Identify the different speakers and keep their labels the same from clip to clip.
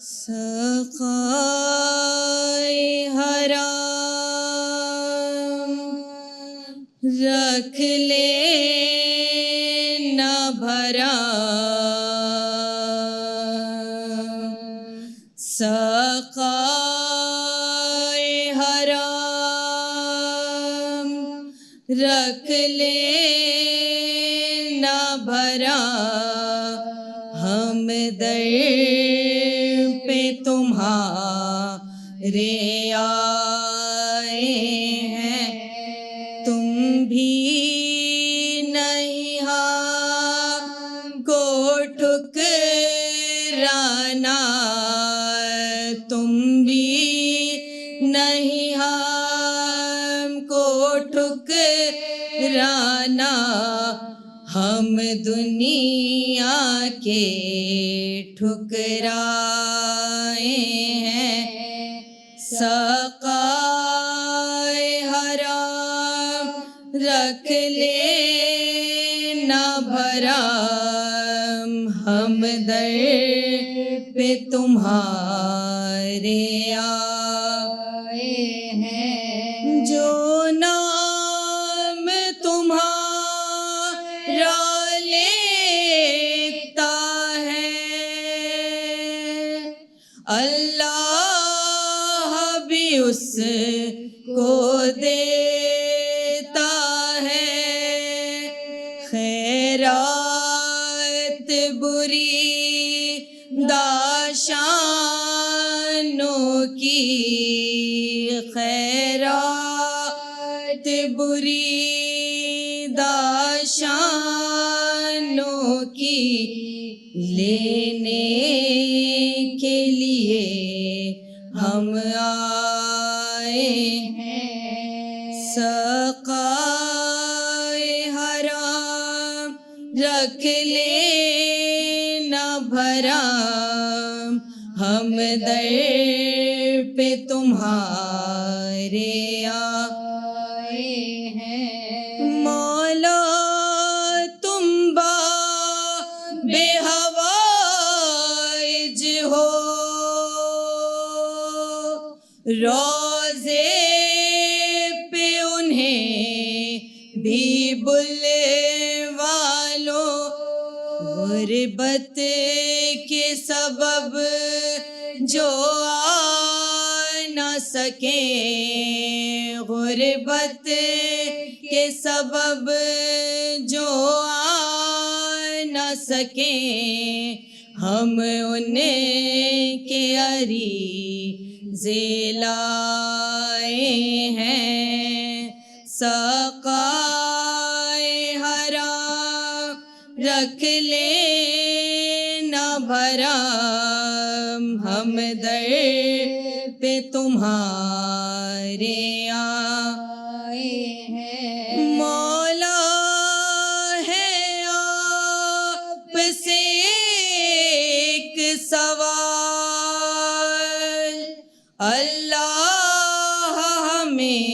Speaker 1: سقائے حرام رکھ لے نہ بھرا، سقائے حرام رکھ لے نہ بھرا، ہم در پہ تمہارے آئے ہیں، تم بھی نہیں ہم کو ٹھکرانا، تم بھی نہیں ہم کو ٹھکرانا، ہم دنیا کے ٹھکرائے ہیں، سقائے حرام رکھ لے نہ بھرا، ہم در پہ تمہارے آئے ہیں، جو نام تمہارا لیتا ہے اللہ بھی اس کو دیتا ہے، خیرات بری داشانوں کی، خیرات بری داشانوں کی لینے کے لیے ہم آئے ہیں، سقائے حرام رکھ لے نہ بھرا، ہم در پہ تمہارے آئے ہیں، مولا تم بے حوائج ہو، روضے پہ انہیں بھی بلوا لو، غربت کے سبب جو آ نہ سکیں، غربت کے سبب جو آ نہ سکیں، ہم ان کے عریضے لائے ہیں، سقائے حرام رکھ لے نہ بھرا، ہم در پہ تمہارے آئے ہیں، مولا ہے آپ سے ایک سوال، اللہ ہمیں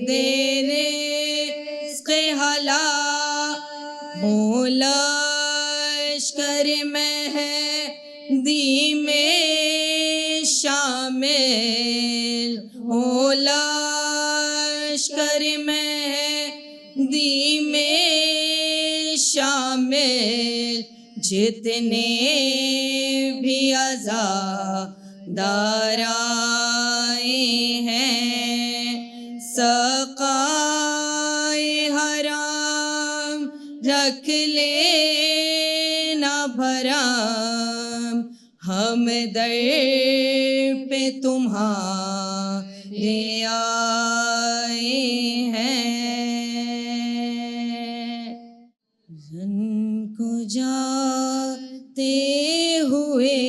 Speaker 1: دے رزق حلال، مولا لشکر مہدی میں شامل، مولا لشکر مہدی میں شامل، جتنے بھی عزادار آئے ہیں، سقائے حرام رکھ لے نہ بھرا، ہم در پہ تمہارے آئے ہیں، رن کو جاتے ہوئے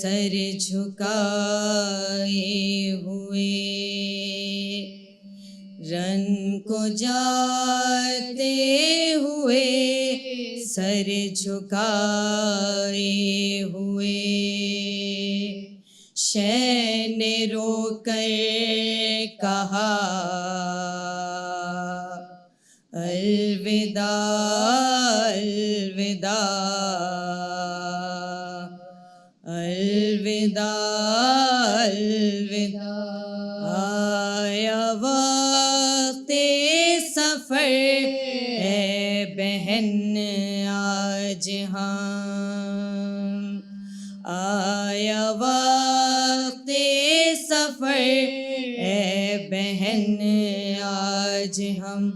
Speaker 1: سر جھکائے ہوئے، رن کو جاتے ہوئے سر جھکائے ہوئے، شے نے رو کر کہا الوداع الوداع الوداع الوداع آیا وقت سفر اے بہن آج ہم آیا وقت سفر اے بہن آج ہم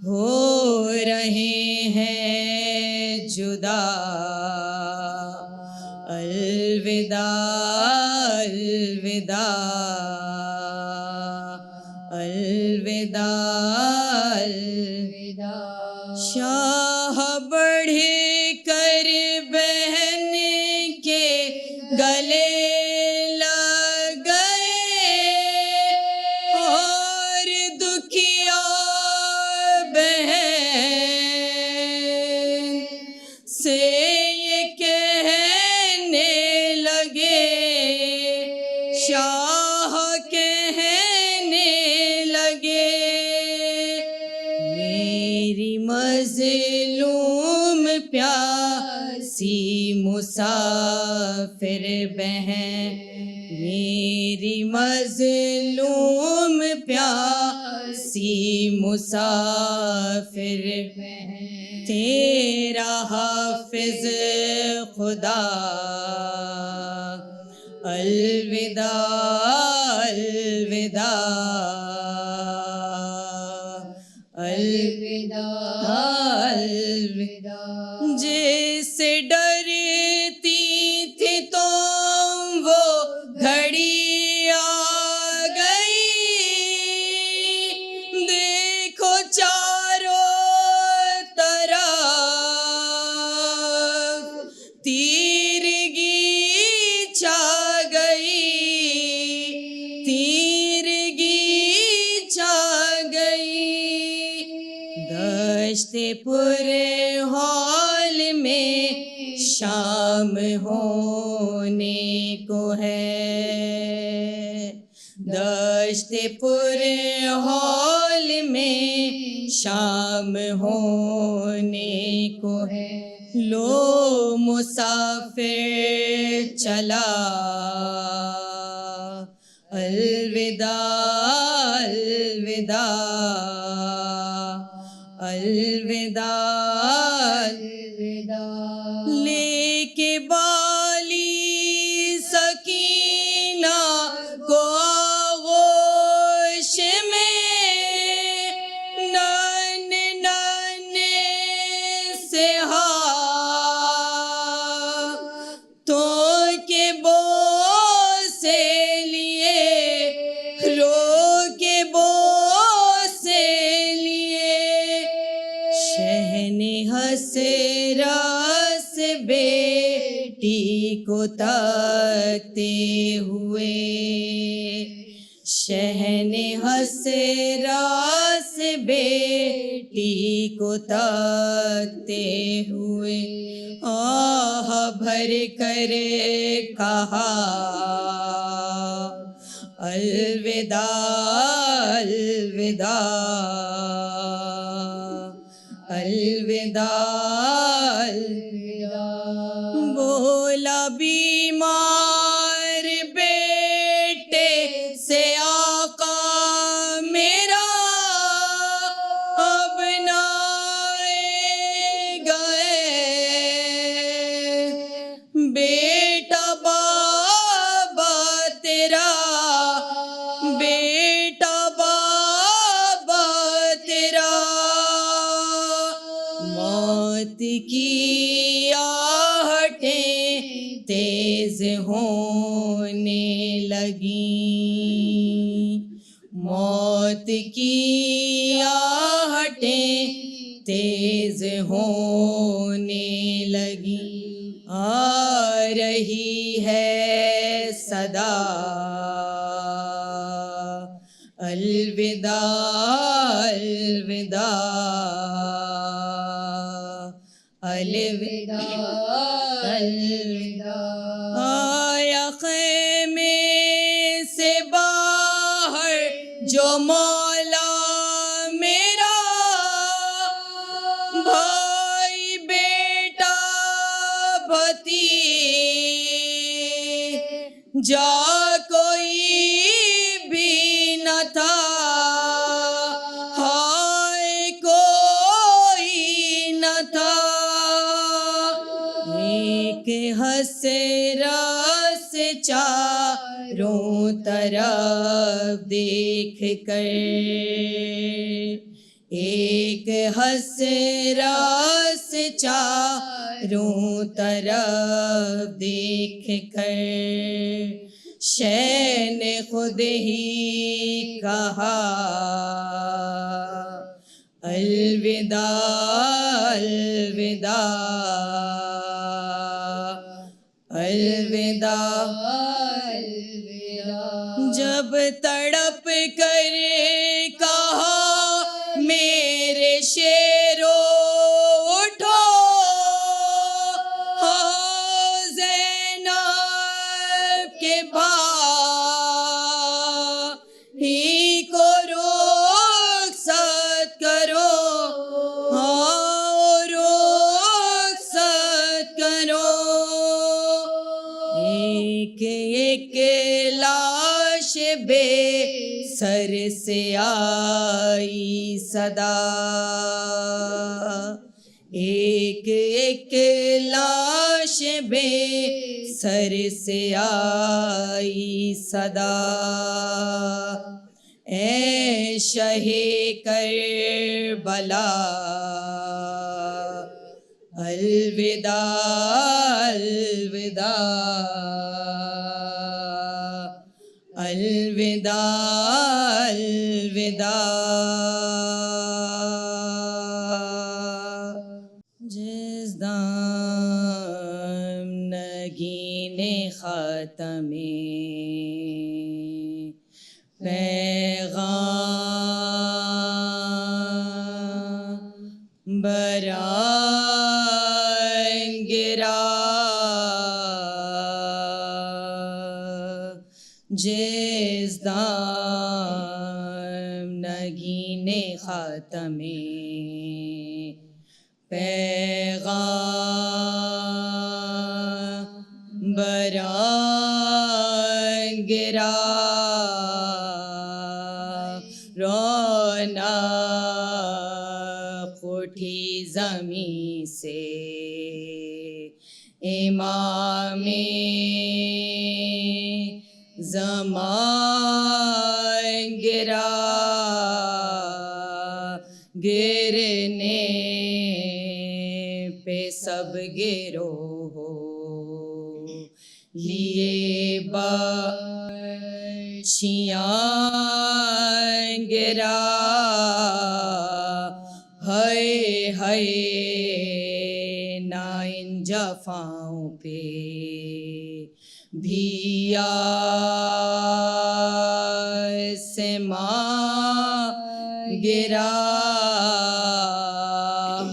Speaker 1: ہو رہے ہیں جدا الوداع الوداع الوداع الوداع شاہ بڑھ کر بہن کے گلے لگ گئے اور دکھیا بہن سے یہ کہنے لگے شاہ کہنے لگے میری مظلوم پیاسی مسافر بہن میری مظلوم پیاسی مسافر بہن تیرا حافظ خدا الوداع الوداع الوداع الوداع جس سے ڈرتی تھی تم وہ گھڑی آ گئی دیکھو چاروں طرف تیرگی چھا گئی تیرگی چھا گئی دشت پر حال میں شام ہونے کو ہے دشت پر حال میں شام ہونے کو ہے لو مسافر چلا الوداع الوداع الوداع الوداع لے کے بالی سکینہ کو آغوش میں نانے نانے سے تو کے بوسے لیے رو کے بوسے لیے شہن حسرا سے بیٹی کو تاکتے ہوئے شہن حسرا سے بیٹی کو تاکتے ہوئے آہ بھر کر کہا الوداع الوداع الوداع الوداع بولا بیمار بیٹے سے آقا میرا اب نہ گئے بیٹا بابا تیرا بیٹا بابا تیرا موت کی آہٹیں تیز ہونے لگیں موت کی آہٹیں تیز ہونے لگیں آ رہی ہے صدا الوداع الوداع الوداع الوداع آیا خیمے سے باہر جو مولا میرا بھائی بیٹا بھتیجا جا کوئی بھی نہ تھا، ہائے کوئی نہ تھا، ایک حسرت سے چاروں طرف دیکھ کر، ایک حسرت سے چاروں طرف دیکھ کر، شے نے خود ہی کہا الوداع الوداع الوداع الوداع، جب تڑپ کر کہا میرے شیرو اٹھو، ہاں زینب کے بھائی کو رخصت کرو، ہاں رخصت کرو، ایک ایک لاش بے سر سے آئی صدا، ایک ایک لاش بے سر سے آئی صدا، اے شہ کربلا الوداع الوداع الوداع الوداع، جس دم نگین خاتم پیغام برآں گرا، جس دم نگین خاتم پیغام برآں گرا، رونق اٹھی زمین سے امام زمان گرا، گرنے پہ سب گروہ لیے بچیاں گرا، ہائے ہائے نہ ان جفاؤں پہ بھی آسماں گرا،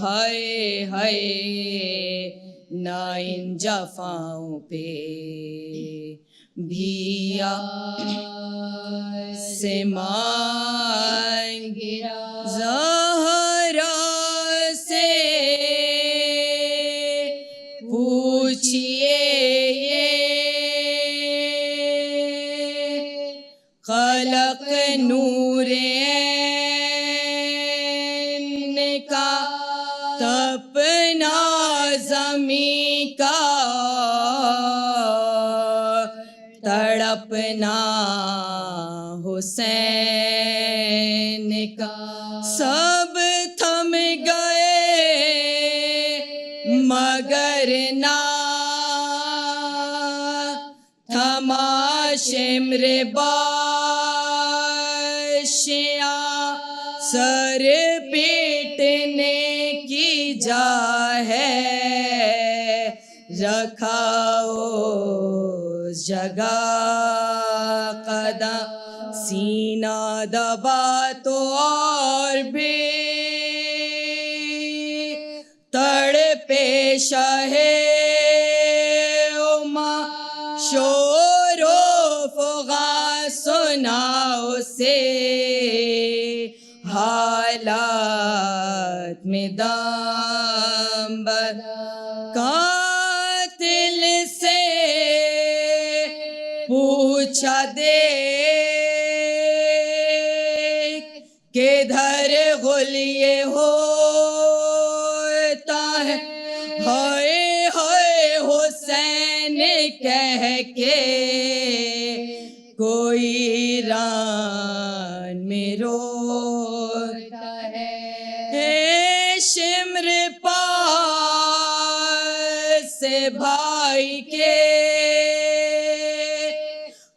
Speaker 1: ہائے ہائے نہ ان جفاؤں پہ بھی آسماں گرا، زہرا سے پوچھئے خلق نور عین کا تپنا زمیں کا تڑپنا حسین کا، سب تھم گئے مگر نہ تھما شمر باشیاں، سر پیٹنے کی جا ہے رکھا اس جگہ قدم، سینہ دبا تو اور بھی تڑپے شاہ شور و فغاں سنا اسے حالات میں دم بر، قاتل سے پوچھا دیکھ کدھر غلیے ہوتا ہے، ہائے ہائے حسین کہہ کے کوئی ران میں روتا ہے، شمر پاس سے بھائی کے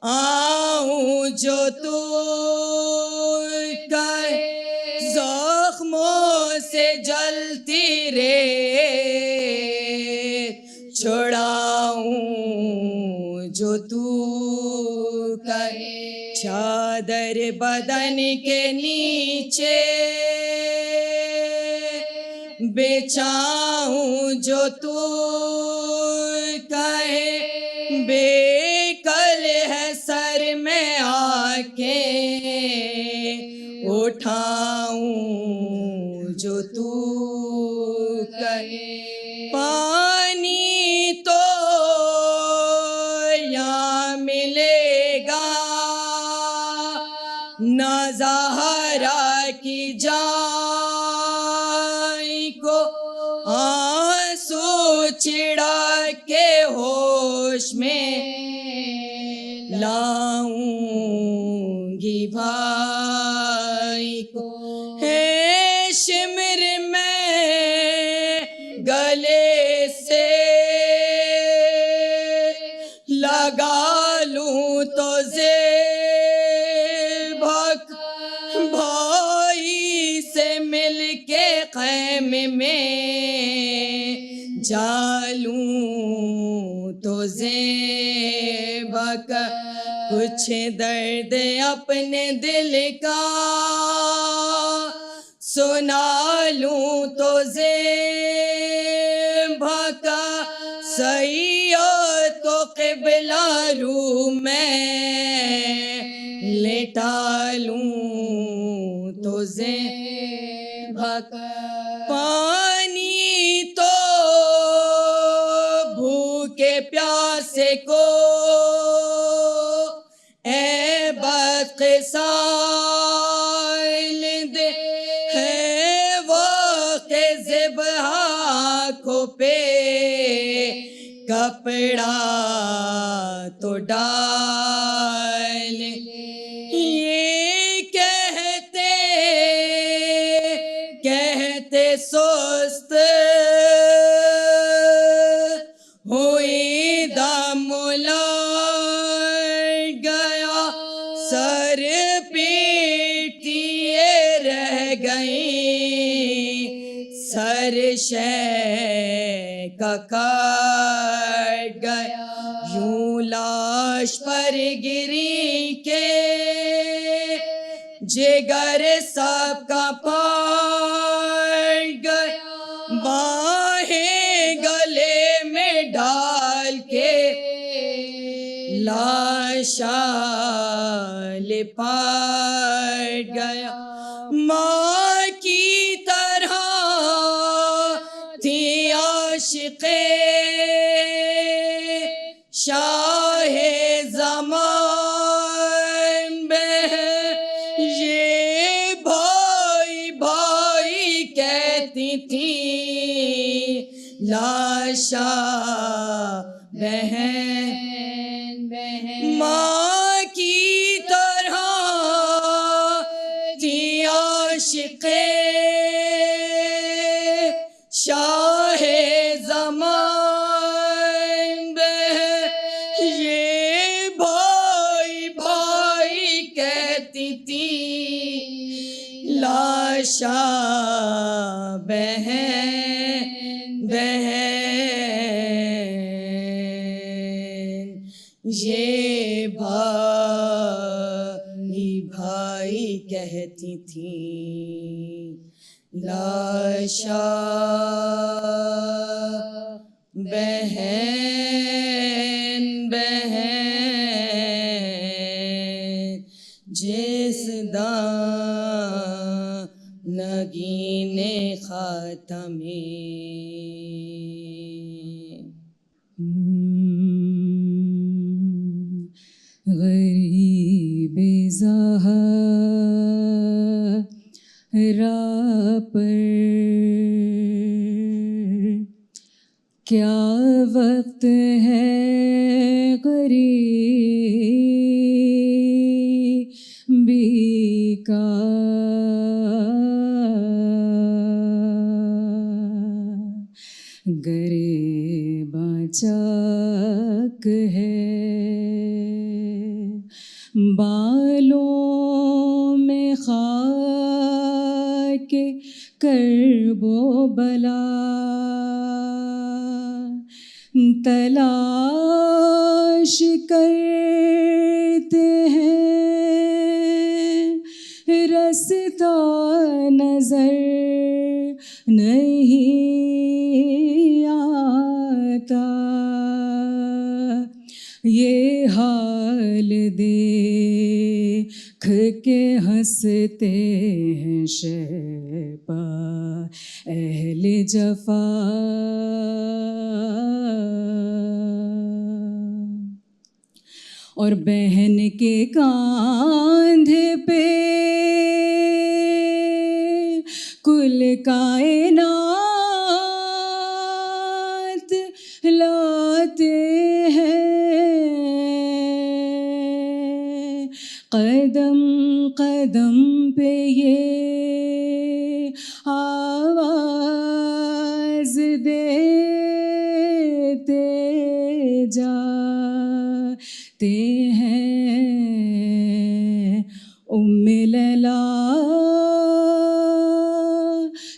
Speaker 1: آؤں جو تو کہے، زخموں سے جلتی ریت چھڑاؤں جو تو کہے، چادر بدن کے نیچے بچھاؤں جو تو کہے، بے کل ہے سر میں آ کے اٹھاؤں جو تو کہے، پانی تو یہاں ملے گا نہ زہرا کی جائیں کو، آنسو چھڑا کے ہوش میں لاؤں گی بھائی کو، ہے شمر میں گلے سے لگا لوں تو زیبک، بھائی سے مل کے خیمے میں جالوں تو زیبک، کچھ درد اپنے دل کا سنا لوں تو زیبک، سیاد کو قبلہ رو میں لٹا لوں تو زیبک، پانی تو بھوکے پیاسے کو اے بدقسال دے، ہے وقت ذبح کو پہ کپڑا تو ڈال، یہ کہتے سست ہوئی دم لگ گیا، سر پیٹیے رہ گئیں، سر شے کا کٹ گیا، یوں لاش پر گری کے جگر سب کا پھٹ گیا، باہیں گلے میں ڈال کے لاشا لپٹ گیا، ماں کی طرح تھی عاشقے شاہ زمان بہن، یہ بھائی بھائی کہتی تھی لاشا بہن بہن، ماں کی طرح تھی عاشقے شاہ زمان بہن، یہ بھائی بھائی کہتی تھی لاشا بہن بہن، یہ بھائی بھائی کہتی تھی لاشا بہن بہن، جس دانگی نے خاتم غریب زہرا پر کیا وقت ہے غریبی کا، گریباں چاک ہے بالوں میں خاک کرب و بلا، تلاش کرتے ہیں رستہ نظر نہیں آتا، یہ حال دیکھ کے ہنستے ہیں شیپا اہل جفا، اور بہن کے کاندھے پہ کل کائنات لاتے ہیں، قدم قدم پہ یہ آواز دیتے جاتے ہیں، ام لیلا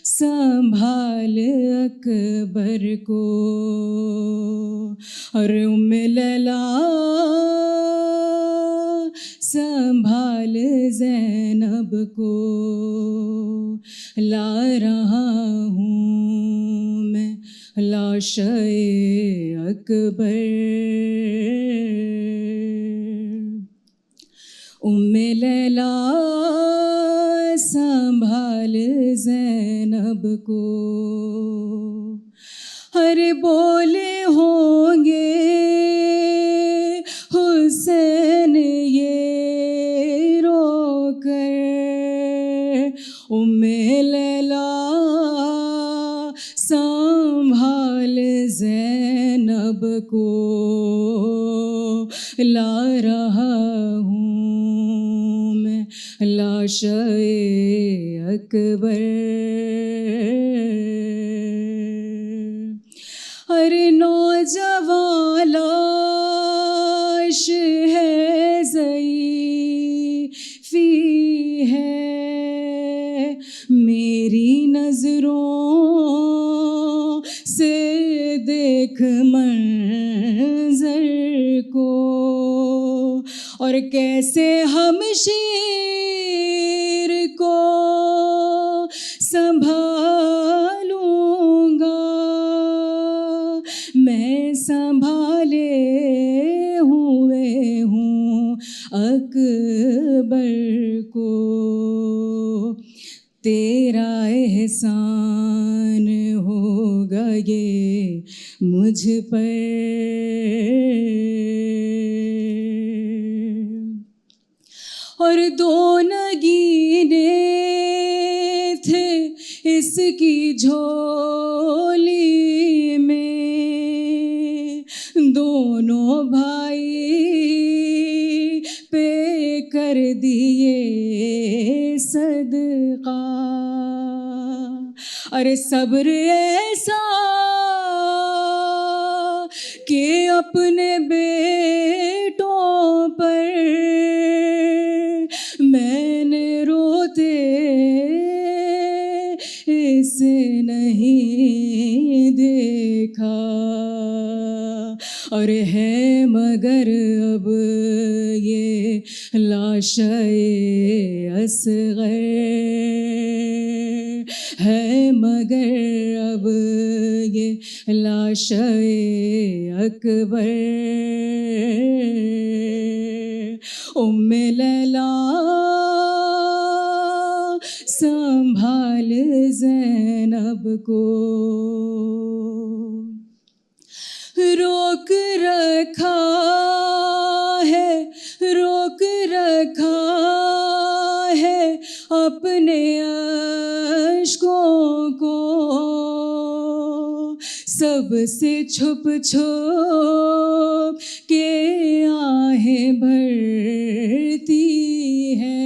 Speaker 1: سنبھال اکبر کو، اور ام لیلا سنبھال زینب کو، لا رہا ہوں میں لاشِ اکبر، ام لیلا سنبھال زینب کو، ارے بولے ہوں گے حسین یہ رو کر، ام لیلا سنبھال زینب کو، لا رہا ہوں میں لاشِ اکبر، ارے نوجوان لاش ہے ضعیفی ہے، میری نظروں سے دیکھ منظر کو، اور کیسے ہم شیر کو سنبھالوں گا، میں سنبھالے ہوئے ہوں اکبر کو، تیرا احسان ہوگا یہ مجھ پر، اور دو نگینے تھے اس کی جھولی میں، دونوں بھائی پہ کر دیے صدقہ، ارے صبر ایسا کہ اپنے بیٹوں پر میں نے روتے اسے نہیں دیکھا، اور ہے مگر اب یہ لاشِ اصغر، ہے مگر اب یہ لاشِ اکبر، ام لیلا سنبھال زینب کو، روک رکھا ہے اپنے اشکوں کو سب سے چھپ چھپ کے آہیں بھرتی ہے.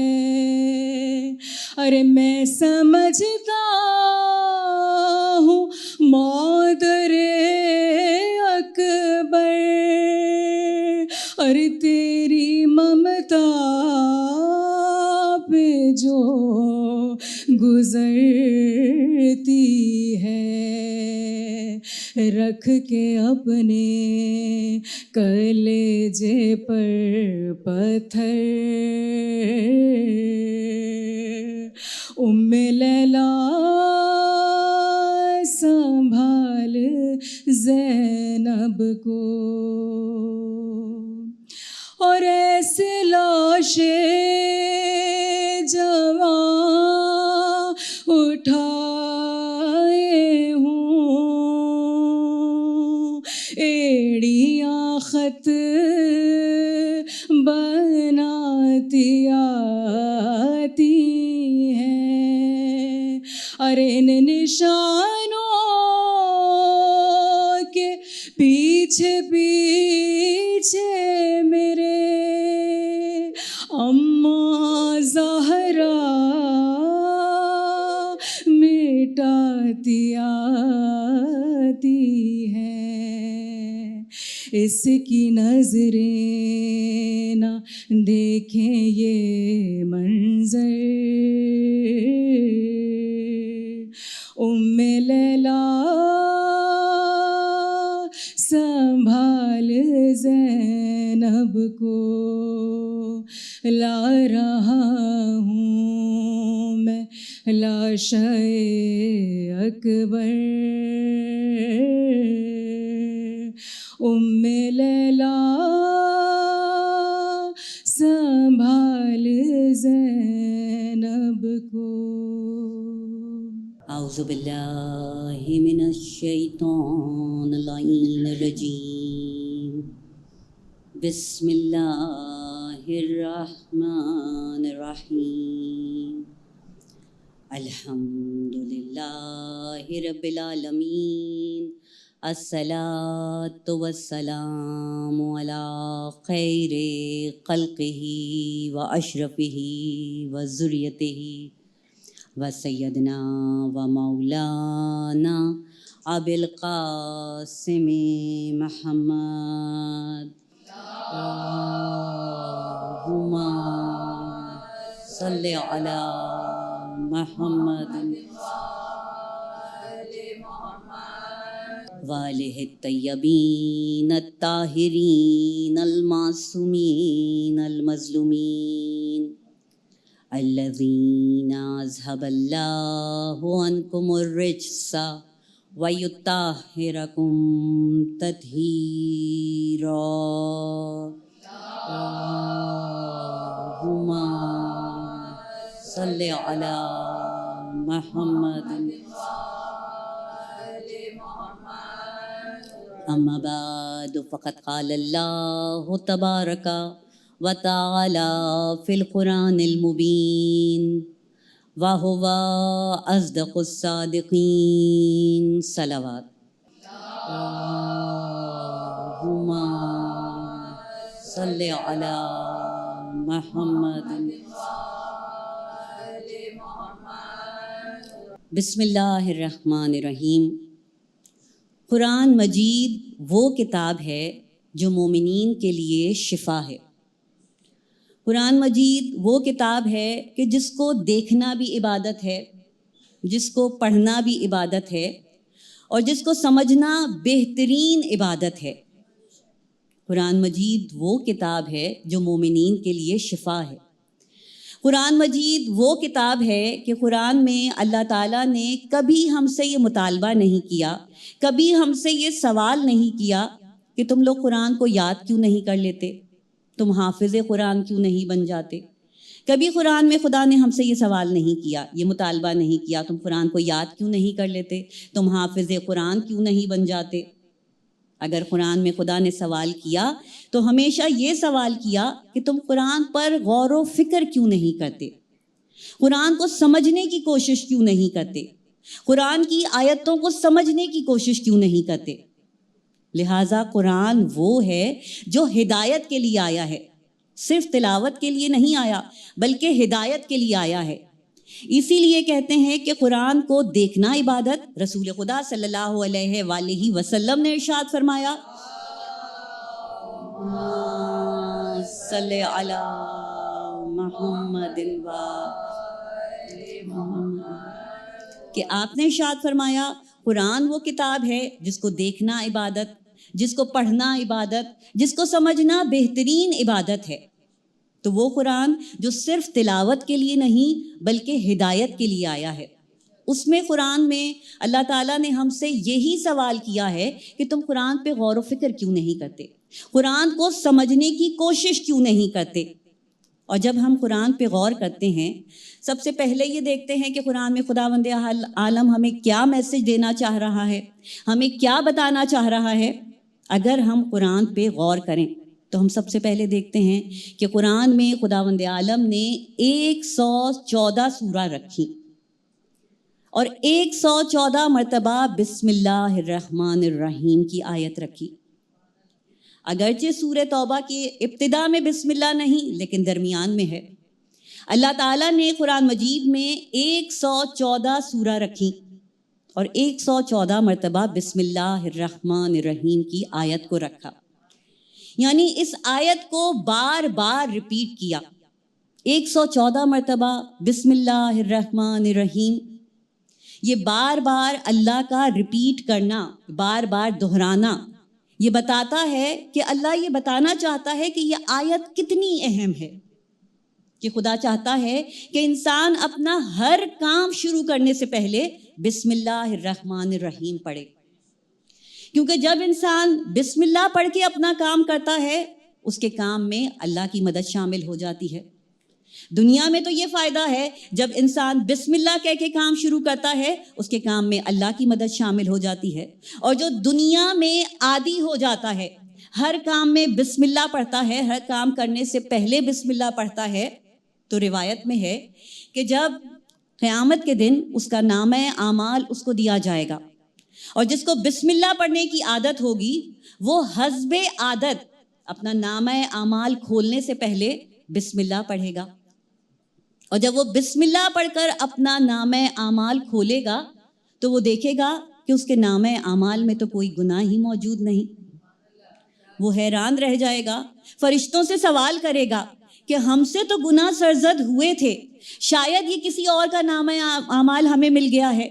Speaker 1: ارے میں سمجھتا ہوں مادر اکبر اور تیری ممتا پہ جو گزرتی ہے، رکھ کے اپنے کلیجے پر پتھر ام لیلا سنبھال زینب کو. اور ایسے لاشیں جوان اٹھائے ہوں، ایڑیاں خط بناتی آتی ہیں. ارے ان نشانوں کے پیچھے پیچھے میرے اماں زہرا مٹاتی آتی ہیں. اس کی نظریں نہ دیکھیں یہ منظر، ام لیلا سنبھال زینب کو لا رہا ہوں میں لاشِ اکبر. ام لیلا سنبھال زینب کو.
Speaker 2: اعوذ باللہ من الشیطان اللعین الرجیم. بسم اللہ الرحمن الرحیم. الحمد للہ رب العالمین. الصلاۃ والسلام علی خیر خلقہ واشرفہ وذریتہ وسیدنا ومولانا ابی القاسم محمد. اللہم صلی علی محمد وآلہ الطیبین الطاہرین المعصومین المظلومین الذین اذھب اللہ عنکم الرجس ویطہرکم تطہیرا. اللہم صلی علی محمد. اما بعد فقد قال اللہ تبارک وتعالی فی القرآن المبین وہو اصدق الصادقین. صلوات. اللہم صلی علی محمد. بسم اللہ الرحمن الرحیم. قرآن مجید وہ کتاب ہے جو مومنین کے لیے شفا ہے. قرآن مجید وہ کتاب ہے کہ جس کو دیکھنا بھی عبادت ہے، جس کو پڑھنا بھی عبادت ہے، اور جس کو سمجھنا بہترین عبادت ہے. قرآن مجید وہ کتاب ہے جو مومنین کے لیے شفا ہے. قرآن مجید وہ کتاب ہے کہ قرآن میں اللہ تعالیٰ نے کبھی ہم سے یہ مطالبہ نہیں کیا، کبھی ہم سے یہ سوال نہیں کیا کہ تم لوگ قرآن کو یاد کیوں نہیں کر لیتے، تم حافظ قرآن کیوں نہیں بن جاتے. کبھی قرآن میں خدا نے ہم سے یہ سوال نہیں کیا، یہ مطالبہ نہیں کیا تم قرآن کو یاد کیوں نہیں کر لیتے، تم حافظ قرآن کیوں نہیں بن جاتے. اگر قرآن میں خدا نے سوال کیا تو ہمیشہ یہ سوال کیا کہ تم قرآن پر غور و فکر کیوں نہیں کرتے. قرآن کو سمجھنے کی کوشش کیوں نہیں کرتے؟ قرآن کی آیتوں کو سمجھنے کی کوشش کیوں نہیں کرتے؟ لہٰذا قرآن وہ ہے جو ہدایت کے لیے آیا ہے، صرف تلاوت کے لیے نہیں آیا بلکہ ہدایت کے لیے آیا ہے۔ اسی لیے کہتے ہیں کہ قرآن کو دیکھنا عبادت۔ رسول خدا صلی اللہ علیہ وآلہ وسلم نے ارشاد فرمایا، صلی علی محمد کہ آپ نے ارشاد فرمایا قرآن وہ کتاب ہے جس کو دیکھنا عبادت، جس کو پڑھنا عبادت، جس کو سمجھنا بہترین عبادت ہے۔ تو وہ قرآن جو صرف تلاوت کے لیے نہیں بلکہ ہدایت کے لیے آیا ہے، اس میں قرآن میں اللہ تعالیٰ نے ہم سے یہی سوال کیا ہے کہ تم قرآن پہ غور و فکر کیوں نہیں کرتے، قرآن کو سمجھنے کی کوشش کیوں نہیں کرتے۔ اور جب ہم قرآن پہ غور کرتے ہیں، سب سے پہلے یہ دیکھتے ہیں کہ قرآن میں خداوند عالم ہمیں کیا میسج دینا چاہ رہا ہے، ہمیں کیا بتانا چاہ رہا ہے۔ اگر ہم قرآن پہ غور کریں تو ہم سب سے پہلے دیکھتے ہیں کہ قرآن میں خداوند عالم نے 114 سورہ رکھی اور 114 مرتبہ بسم اللہ الرحمن الرحیم کی آیت رکھی۔ اگرچہ سورہ توبہ کی ابتدا میں بسم اللہ نہیں لیکن درمیان میں ہے۔ اللہ تعالیٰ نے قرآن مجید میں 114 سورہ رکھی اور 114 مرتبہ بسم اللہ الرحمن الرحیم کی آیت کو رکھا، یعنی اس آیت کو بار بار ریپیٹ کیا۔ 114 مرتبہ بسم اللہ الرحمن الرحیم، یہ بار بار اللہ کا ریپیٹ کرنا، بار بار دہرانا، یہ بتاتا ہے کہ اللہ یہ بتانا چاہتا ہے کہ یہ آیت کتنی اہم ہے، کہ خدا چاہتا ہے کہ انسان اپنا ہر کام شروع کرنے سے پہلے بسم اللہ الرحمن الرحیم پڑھے، کیونکہ جب انسان بسم اللہ پڑھ کے اپنا کام کرتا ہے اس کے کام میں اللہ کی مدد شامل ہو جاتی ہے۔ دنیا میں تو یہ فائدہ ہے، جب انسان بسم اللہ کہہ کے کام شروع کرتا ہے اس کے کام میں اللہ کی مدد شامل ہو جاتی ہے۔ اور جو دنیا میں عادی ہو جاتا ہے، ہر کام میں بسم اللہ پڑھتا ہے، ہر کام کرنے سے پہلے بسم اللہ پڑھتا ہے، تو روایت میں ہے کہ جب قیامت کے دن اس کا نامہ اعمال اس کو دیا جائے گا، اور جس کو بسم اللہ پڑھنے کی عادت ہوگی وہ حسب عادت اپنا نامہ اعمال کھولنے سے پہلے بسم اللہ پڑھے گا، اور جب وہ بسم اللہ پڑھ کر اپنا نامہ اعمال کھولے گا تو وہ دیکھے گا کہ اس کے نامہ اعمال میں تو کوئی گناہ ہی موجود نہیں۔ وہ حیران رہ جائے گا، فرشتوں سے سوال کرے گا کہ ہم سے تو گناہ سرزد ہوئے تھے، شاید یہ کسی اور کا نامہ اعمال ہمیں مل گیا ہے،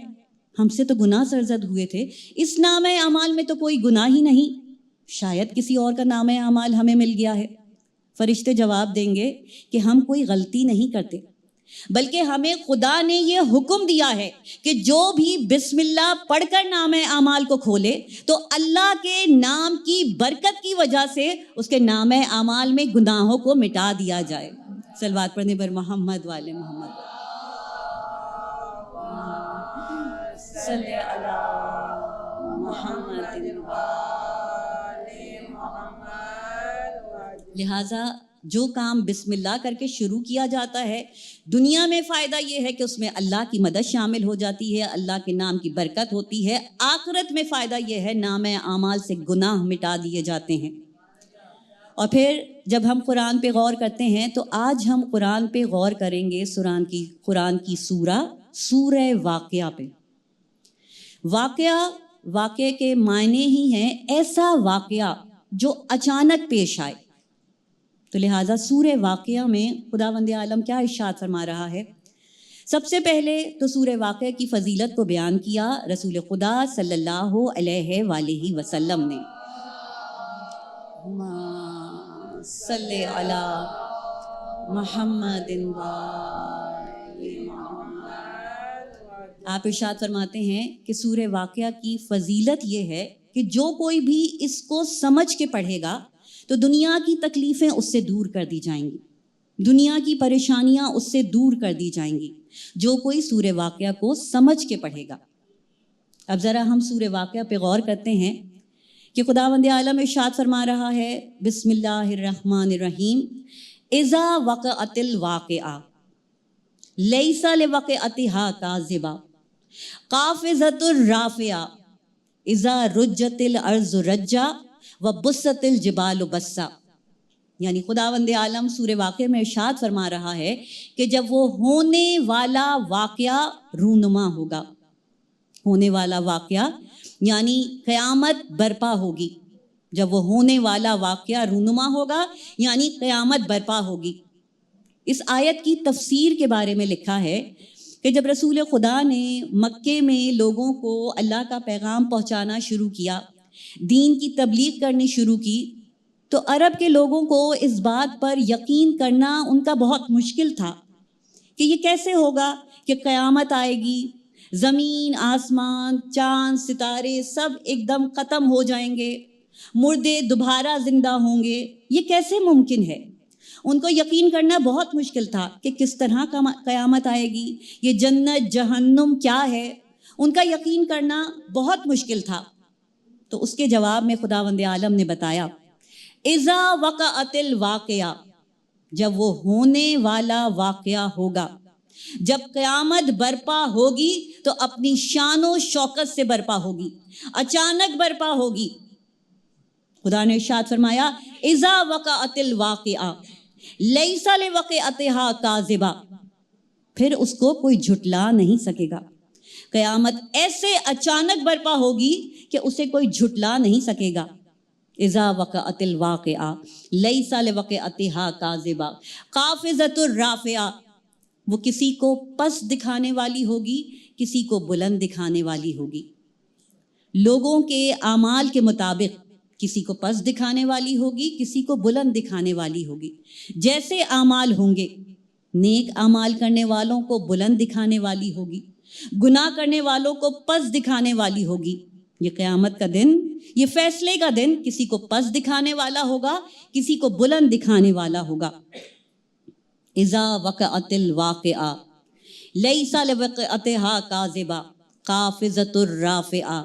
Speaker 2: ہم سے تو گناہ سرزد ہوئے تھے، اس نامہ اعمال میں تو کوئی گناہ ہی نہیں، شاید کسی اور کا نامہ اعمال ہمیں مل گیا ہے۔ فرشتے جواب دیں گے کہ ہم کوئی غلطی نہیں کرتے، بلکہ ہمیں خدا نے یہ حکم دیا ہے کہ جو بھی بسم اللہ پڑھ کر نامہ اعمال کو کھولے تو اللہ کے نام کی برکت کی وجہ سے اس کے نامہ اعمال میں گناہوں کو مٹا دیا جائے۔ صلوات پڑھنے پر محمد والے محمد صلی علی محمد۔ لہٰذا جو کام بسم اللہ کر کے شروع کیا جاتا ہے، دنیا میں فائدہ یہ ہے کہ اس میں اللہ کی مدد شامل ہو جاتی ہے، اللہ کے نام کی برکت ہوتی ہے، آخرت میں فائدہ یہ ہے نامہ اعمال سے گناہ مٹا دیے جاتے ہیں۔ اور پھر جب ہم قرآن پہ غور کرتے ہیں تو آج ہم قرآن پہ غور کریں گے قرآن کی سورہ واقعہ پہ۔ واقعہ کے معنی ہی ہیں ایسا واقعہ جو اچانک پیش آئے، تو لہٰذا سورہ واقعہ میں خداوند عالم کیا ارشاد فرما رہا ہے؟ سب سے پہلے تو سورہ واقعہ کی فضیلت کو بیان کیا رسول خدا صلی اللہ علیہ وآلہ وسلم نے۔ صلی علی محمد۔ آپ ارشاد فرماتے ہیں کہ سورہ واقعہ کی فضیلت یہ ہے کہ جو کوئی بھی اس کو سمجھ کے پڑھے گا تو دنیا کی تکلیفیں اس سے دور کر دی جائیں گی، دنیا کی پریشانیاں اس سے دور کر دی جائیں گی، جو کوئی سورہ واقعہ کو سمجھ کے پڑھے گا۔ اب ذرا ہم سورہ واقعہ پہ غور کرتے ہیں کہ خداوند عالم ارشاد فرما رہا ہے، بسم اللہ الرحمن الرحیم، اذا وقعت الواقعہ، لیس لوقعتها کاذبہ قافضۃ الرافعہ اذا رجت الارض رجا وبست الجبال بسا. یعنی خداوند عالم سورہ واقعہ میں ارشاد فرما رہا ہے کہ جب وہ ہونے والا واقعہ رونما ہوگا، ہونے والا واقعہ یعنی قیامت برپا ہوگی. جب وہ ہونے والا واقعہ رونما ہوگا یعنی قیامت برپا ہوگی. اس آیت کی تفسیر کے بارے میں لکھا ہے کہ جب رسول خدا نے مکے میں لوگوں کو اللہ کا پیغام پہنچانا شروع کیا، دین کی تبلیغ کرنی شروع کی، تو عرب کے لوگوں کو اس بات پر یقین کرنا ان کا بہت مشکل تھا کہ یہ کیسے ہوگا کہ قیامت آئے گی، زمین آسمان چاند ستارے سب ایک دم ختم ہو جائیں گے، مردے دوبارہ زندہ ہوں گے، یہ کیسے ممکن ہے؟ ان کو یقین کرنا بہت مشکل تھا کہ کس طرح قیامت آئے گی، یہ جنت جہنم کیا ہے، ان کا یقین کرنا بہت مشکل تھا. تو اس کے جواب میں خداوند عالم نے بتایا اذا وقعت الواقعہ، جب وہ ہونے والا واقعہ ہوگا، جب قیامت برپا ہوگی تو اپنی شان و شوکت سے برپا ہوگی، اچانک برپا ہوگی. خدا نے ارشاد فرمایا اذا وقعت الواقعہ لیس لوقعتها کاذبہ، پھر اس کو کوئی جھٹلا نہیں سکے گا. قیامت ایسے اچانک برپا ہوگی کہ اسے کوئی جھٹلا نہیں سکے گا. اذا وقعت الواقعہ لیس لوقعتها کاذبہ خافضۃ الرافعہ، وہ کسی کو پس دکھانے والی ہوگی، کسی کو بلند دکھانے والی ہوگی. لوگوں کے اعمال کے مطابق کسی کو پس دکھانے والی ہوگی، کسی کو بلند دکھانے والی ہوگی. جیسے اعمال ہوں گے، نیک اعمال کرنے والوں کو بلند دکھانے والی ہوگی، گناہ کرنے والوں کو پس دکھانے والی ہوگی. یہ قیامت کا دن، یہ فیصلے کا دن کسی کو پس دکھانے والا ہوگا، کسی کو بلند دکھانے والا ہوگا. اذا وقعت الواقعہ لیس لوقعتها کاذبہ خافضۃ الرافعہ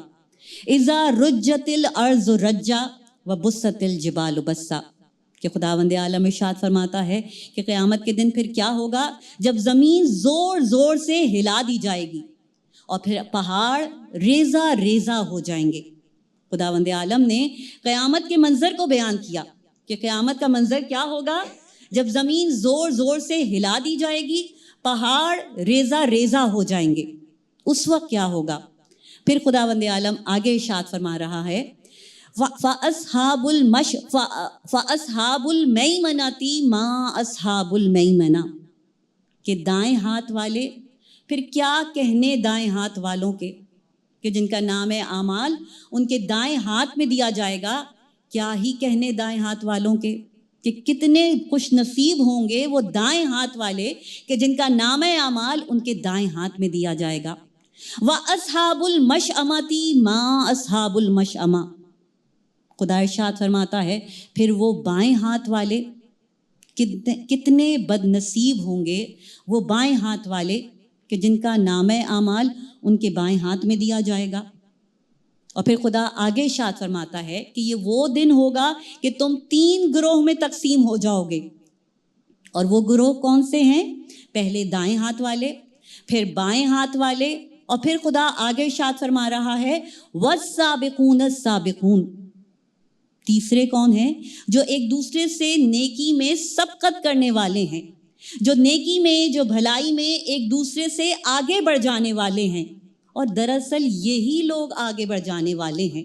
Speaker 2: اذا رجت الارض رجا وبست الجبال بسا. کہ خداوند عالم ارشاد فرماتا ہے کہ قیامت کے دن پھر کیا ہوگا جب زمین زور زور سے ہلا دی جائے گی اور پھر پہاڑ ریزہ ریزہ ہو جائیں گے. خداوند عالم نے قیامت کے منظر کو بیان کیا کہ قیامت کا منظر کیا ہوگا جب زمین زور زور سے ہلا دی جائے گی، پہاڑ ریزہ ریزہ ہو جائیں گے. اس وقت کیا ہوگا؟ پھر خداوند عالم آگے ارشاد فرما رہا ہے فَأَصْحَابُ الْمَيْمَنَةِ مَا أَصْحَابُ الْمَيْمَنَةِ، کہ دائیں ہاتھ والے، پھر کیا کہنے دائیں ہاتھ والوں کے، کہ جن کا نام ہے اعمال ان کے دائیں ہاتھ میں دیا جائے گا. کیا ہی کہنے دائیں ہاتھ والوں کے، کہ کتنے خوش نصیب ہوں گے وہ دائیں ہاتھ والے کہ جن کا نام اعمال ان کے دائیں ہاتھ میں دیا جائے گا. وَأَصْحَابُ الْمَشْأَمَةِ مَا أَصْحَابُ الْمَشْأَمَةِ، خدا ارشاد فرماتا ہے پھر وہ بائیں ہاتھ والے کتنے بد نصیب ہوں گے، وہ بائیں ہاتھ والے کہ جن کا نام اعمال ان کے بائیں ہاتھ میں دیا جائے گا. اور پھر خدا آگے ارشاد فرماتا ہے کہ یہ وہ دن ہوگا کہ تم 3 گروہ میں تقسیم ہو جاؤ گے. اور وہ گروہ کون سے ہیں؟ پہلے دائیں ہاتھ والے، پھر بائیں ہاتھ والے، اور پھر خدا آگے ارشاد فرما رہا ہے والسابقون السابقون. تیسرے کون ہیں؟ جو ایک دوسرے سے نیکی میں سبقت کرنے والے ہیں، جو نیکی میں، جو بھلائی میں ایک دوسرے سے آگے بڑھ جانے والے ہیں. اور دراصل یہی لوگ آگے بڑھ جانے والے ہیں،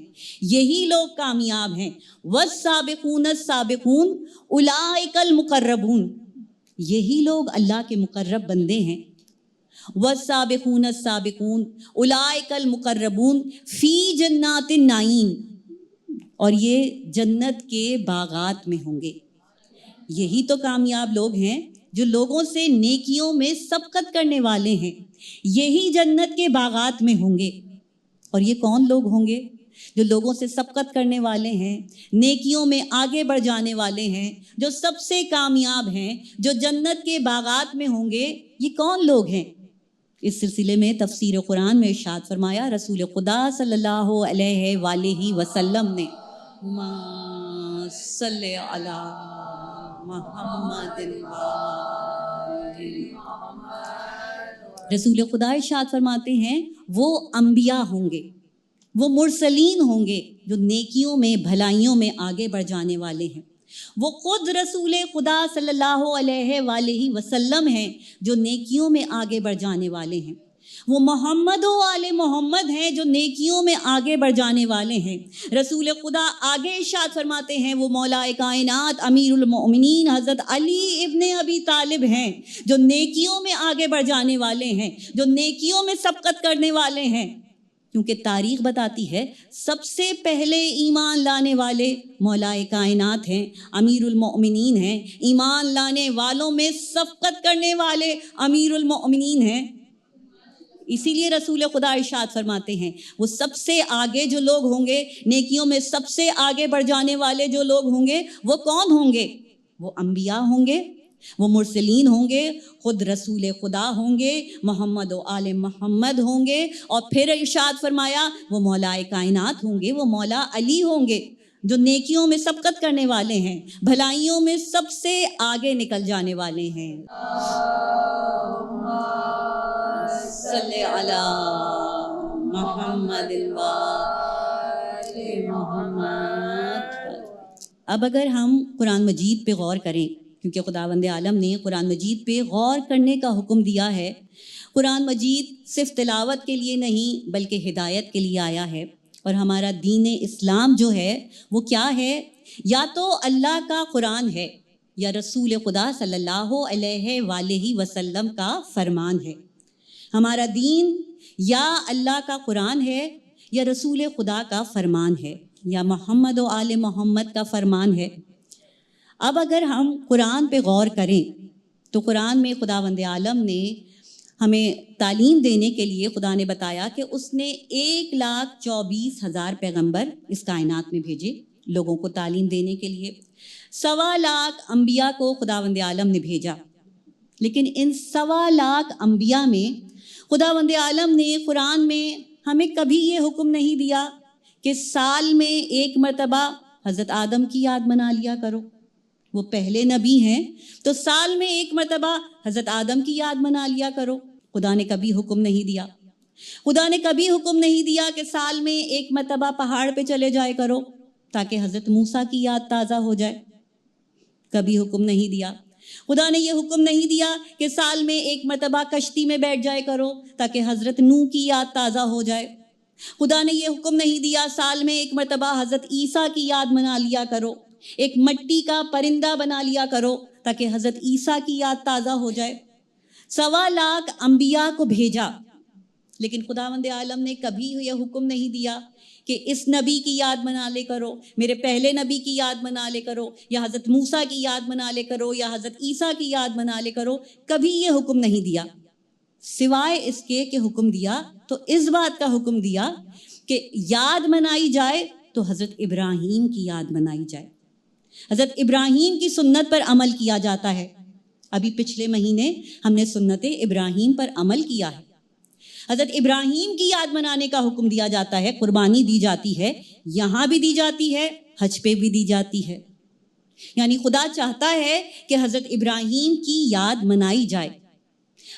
Speaker 2: یہی لوگ کامیاب ہیں. والسابقون السابقون اولئک المقربون، یہی لوگ اللہ کے مقرب بندے ہیں. والسابقون السابقون اولئک المقربون فی جنات النعیم، اور یہ جنت کے باغات میں ہوں گے. یہی تو کامیاب لوگ ہیں جو لوگوں سے نیکیوں میں سبقت کرنے والے ہیں، یہی جنت کے باغات میں ہوں گے. اور یہ کون لوگ ہوں گے؟ جو لوگوں سے سبقت کرنے والے ہیں، نیکیوں میں آگے بڑھ جانے والے ہیں، جو سب سے کامیاب ہیں، جو جنت کے باغات میں ہوں گے. یہ کون لوگ ہیں؟ اس سلسلے میں تفسیر قرآن میں ارشاد فرمایا رسول خدا صلی اللہ علیہ وآلہ وسلم نے ما صلی علی محمد رسول خدا ارشاد فرماتے ہیں وہ انبیاء ہوں گے، وہ مرسلین ہوں گے جو نیکیوں میں بھلائیوں میں آگے بڑھ جانے والے ہیں، وہ خود رسول خدا صلی اللہ علیہ وآلہ وسلم ہیں جو نیکیوں میں آگے بڑھ جانے والے ہیں، وہ محمد و آل محمد ہیں جو نیکیوں میں آگے بڑھ جانے والے ہیں۔ رسول خدا آگے ارشاد فرماتے ہیں وہ مولا کائنات امیر المؤمنین حضرت علی ابن ابی طالب ہیں جو نیکیوں میں آگے بڑھ جانے والے ہیں، جو نیکیوں میں سبقت کرنے والے ہیں، کیونکہ تاریخ بتاتی ہے سب سے پہلے ایمان لانے والے مولا کائنات ہیں، امیر المؤمنین ہیں، ایمان لانے والوں میں سبقت کرنے والے امیر المؤمنین ہیں۔ اسی لیے رسول خدا ارشاد فرماتے ہیں وہ سب سے آگے جو لوگ ہوں گے، نیکیوں میں سب سے آگے بڑھ جانے والے جو لوگ ہوں گے وہ کون ہوں گے؟ وہ انبیاء ہوں گے، وہ مرسلین ہوں گے، خود رسول خدا ہوں گے، محمد و آل محمد ہوں گے، اور پھر ارشاد فرمایا وہ مولا کائنات ہوں گے، وہ مولا علی ہوں گے جو نیکیوں میں سبقت کرنے والے ہیں، بھلائیوں میں سب سے آگے نکل جانے والے ہیں۔ صلی علی محمد وآل محمد۔ اب اگر ہم قرآن مجید پہ غور کریں، کیونکہ خداوند عالم نے قرآن مجید پہ غور کرنے کا حکم دیا ہے، قرآن مجید صرف تلاوت کے لیے نہیں بلکہ ہدایت کے لیے آیا ہے، اور ہمارا دین اسلام جو ہے وہ کیا ہے؟ یا تو اللہ کا قرآن ہے یا رسول خدا صلی اللہ علیہ وآلہ وسلم کا فرمان ہے۔ ہمارا دین یا اللہ کا قرآن ہے یا رسول خدا کا فرمان ہے یا محمد و آل محمد کا فرمان ہے۔ اب اگر ہم قرآن پہ غور کریں تو قرآن میں خداوند عالم نے ہمیں تعلیم دینے کے لیے خدا نے بتایا کہ اس نے 1,24,000 پیغمبر اس کائنات میں بھیجے لوگوں کو تعلیم دینے کے لیے، 1,25,000 انبیاء کو خداوند عالم نے بھیجا، لیکن ان 1,25,000 انبیاء میں خداوند عالم نے قرآن میں ہمیں کبھی یہ حکم نہیں دیا کہ سال میں ایک مرتبہ حضرت آدم کی یاد منا لیا کرو، وہ پہلے نبی ہیں تو سال میں ایک مرتبہ حضرت آدم کی یاد منا لیا کرو۔ خدا نے کبھی حکم نہیں دیا، خدا نے کبھی حکم نہیں دیا کہ سال میں ایک مرتبہ پہاڑ پہ چلے جائے کرو تاکہ حضرت موسیٰ کی یاد تازہ ہو جائے، کبھی حکم نہیں دیا۔ خدا نے یہ حکم نہیں دیا کہ سال میں ایک مرتبہ کشتی میں بیٹھ جائے کرو تاکہ حضرت نوح کی یاد تازہ ہو جائے۔ خدا نے یہ حکم نہیں دیا سال میں ایک مرتبہ حضرت عیسیٰ کی یاد منا لیا کرو، ایک مٹی کا پرندہ بنا لیا کرو تاکہ حضرت عیسیٰ کی یاد تازہ ہو جائے۔ 1,25,000 انبیاء کو بھیجا، لیکن خداوند عالم نے کبھی یہ حکم نہیں دیا کہ اس نبی کی یاد منا لے کرو، میرے پہلے نبی کی یاد منا لے کرو، یا حضرت موسیٰ کی یاد منا لے کرو، یا حضرت عیسیٰ کی یاد منا لے کرو، کبھی یہ حکم نہیں دیا، سوائے اس کے کہ حکم دیا تو اس بات کا حکم دیا کہ یاد منائی جائے تو حضرت ابراہیم کی یاد منائی جائے، حضرت ابراہیم کی سنت پر عمل کیا جاتا ہے۔ ابھی پچھلے مہینے ہم نے سنت ابراہیم پر عمل کیا ہے، حضرت ابراہیم کی یاد منانے کا حکم دیا جاتا ہے، قربانی دی جاتی ہے، یہاں بھی دی جاتی ہے، حج پہ بھی دی جاتی ہے، یعنی خدا چاہتا ہے کہ حضرت ابراہیم کی یاد منائی جائے۔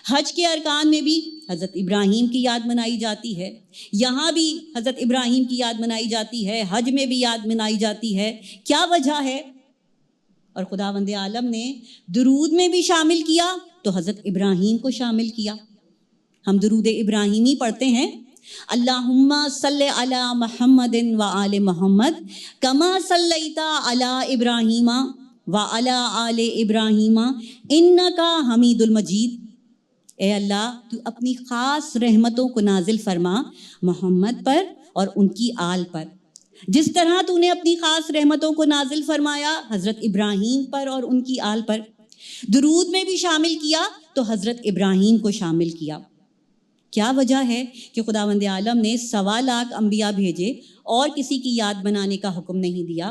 Speaker 2: حج کے ارکان میں بھی حضرت ابراہیم کی یاد منائی جاتی ہے، یہاں بھی حضرت ابراہیم کی یاد منائی جاتی ہے، حج میں بھی یاد منائی جاتی ہے۔ کیا وجہ ہے؟ اور خداوند عالم نے درود میں بھی شامل کیا تو حضرت ابراہیم کو شامل کیا۔ ہم درود ابراہیمی پڑھتے ہیں، اللہم صلی علی محمد وآل محمد کما صلیت علی ابراہیم وعلی آل ابراہیم انکا حمید المجید۔ اے اللہ تو اپنی خاص رحمتوں کو نازل فرما محمد پر اور ان کی آل پر، جس طرح تو نے اپنی خاص رحمتوں کو نازل فرمایا حضرت ابراہیم پر اور ان کی آل پر۔ درود میں بھی شامل کیا تو حضرت ابراہیم کو شامل کیا۔ کیا وجہ ہے کہ خداوند عالم نے 1,25,000 انبیاء بھیجے اور کسی کی یاد بنانے کا حکم نہیں دیا؟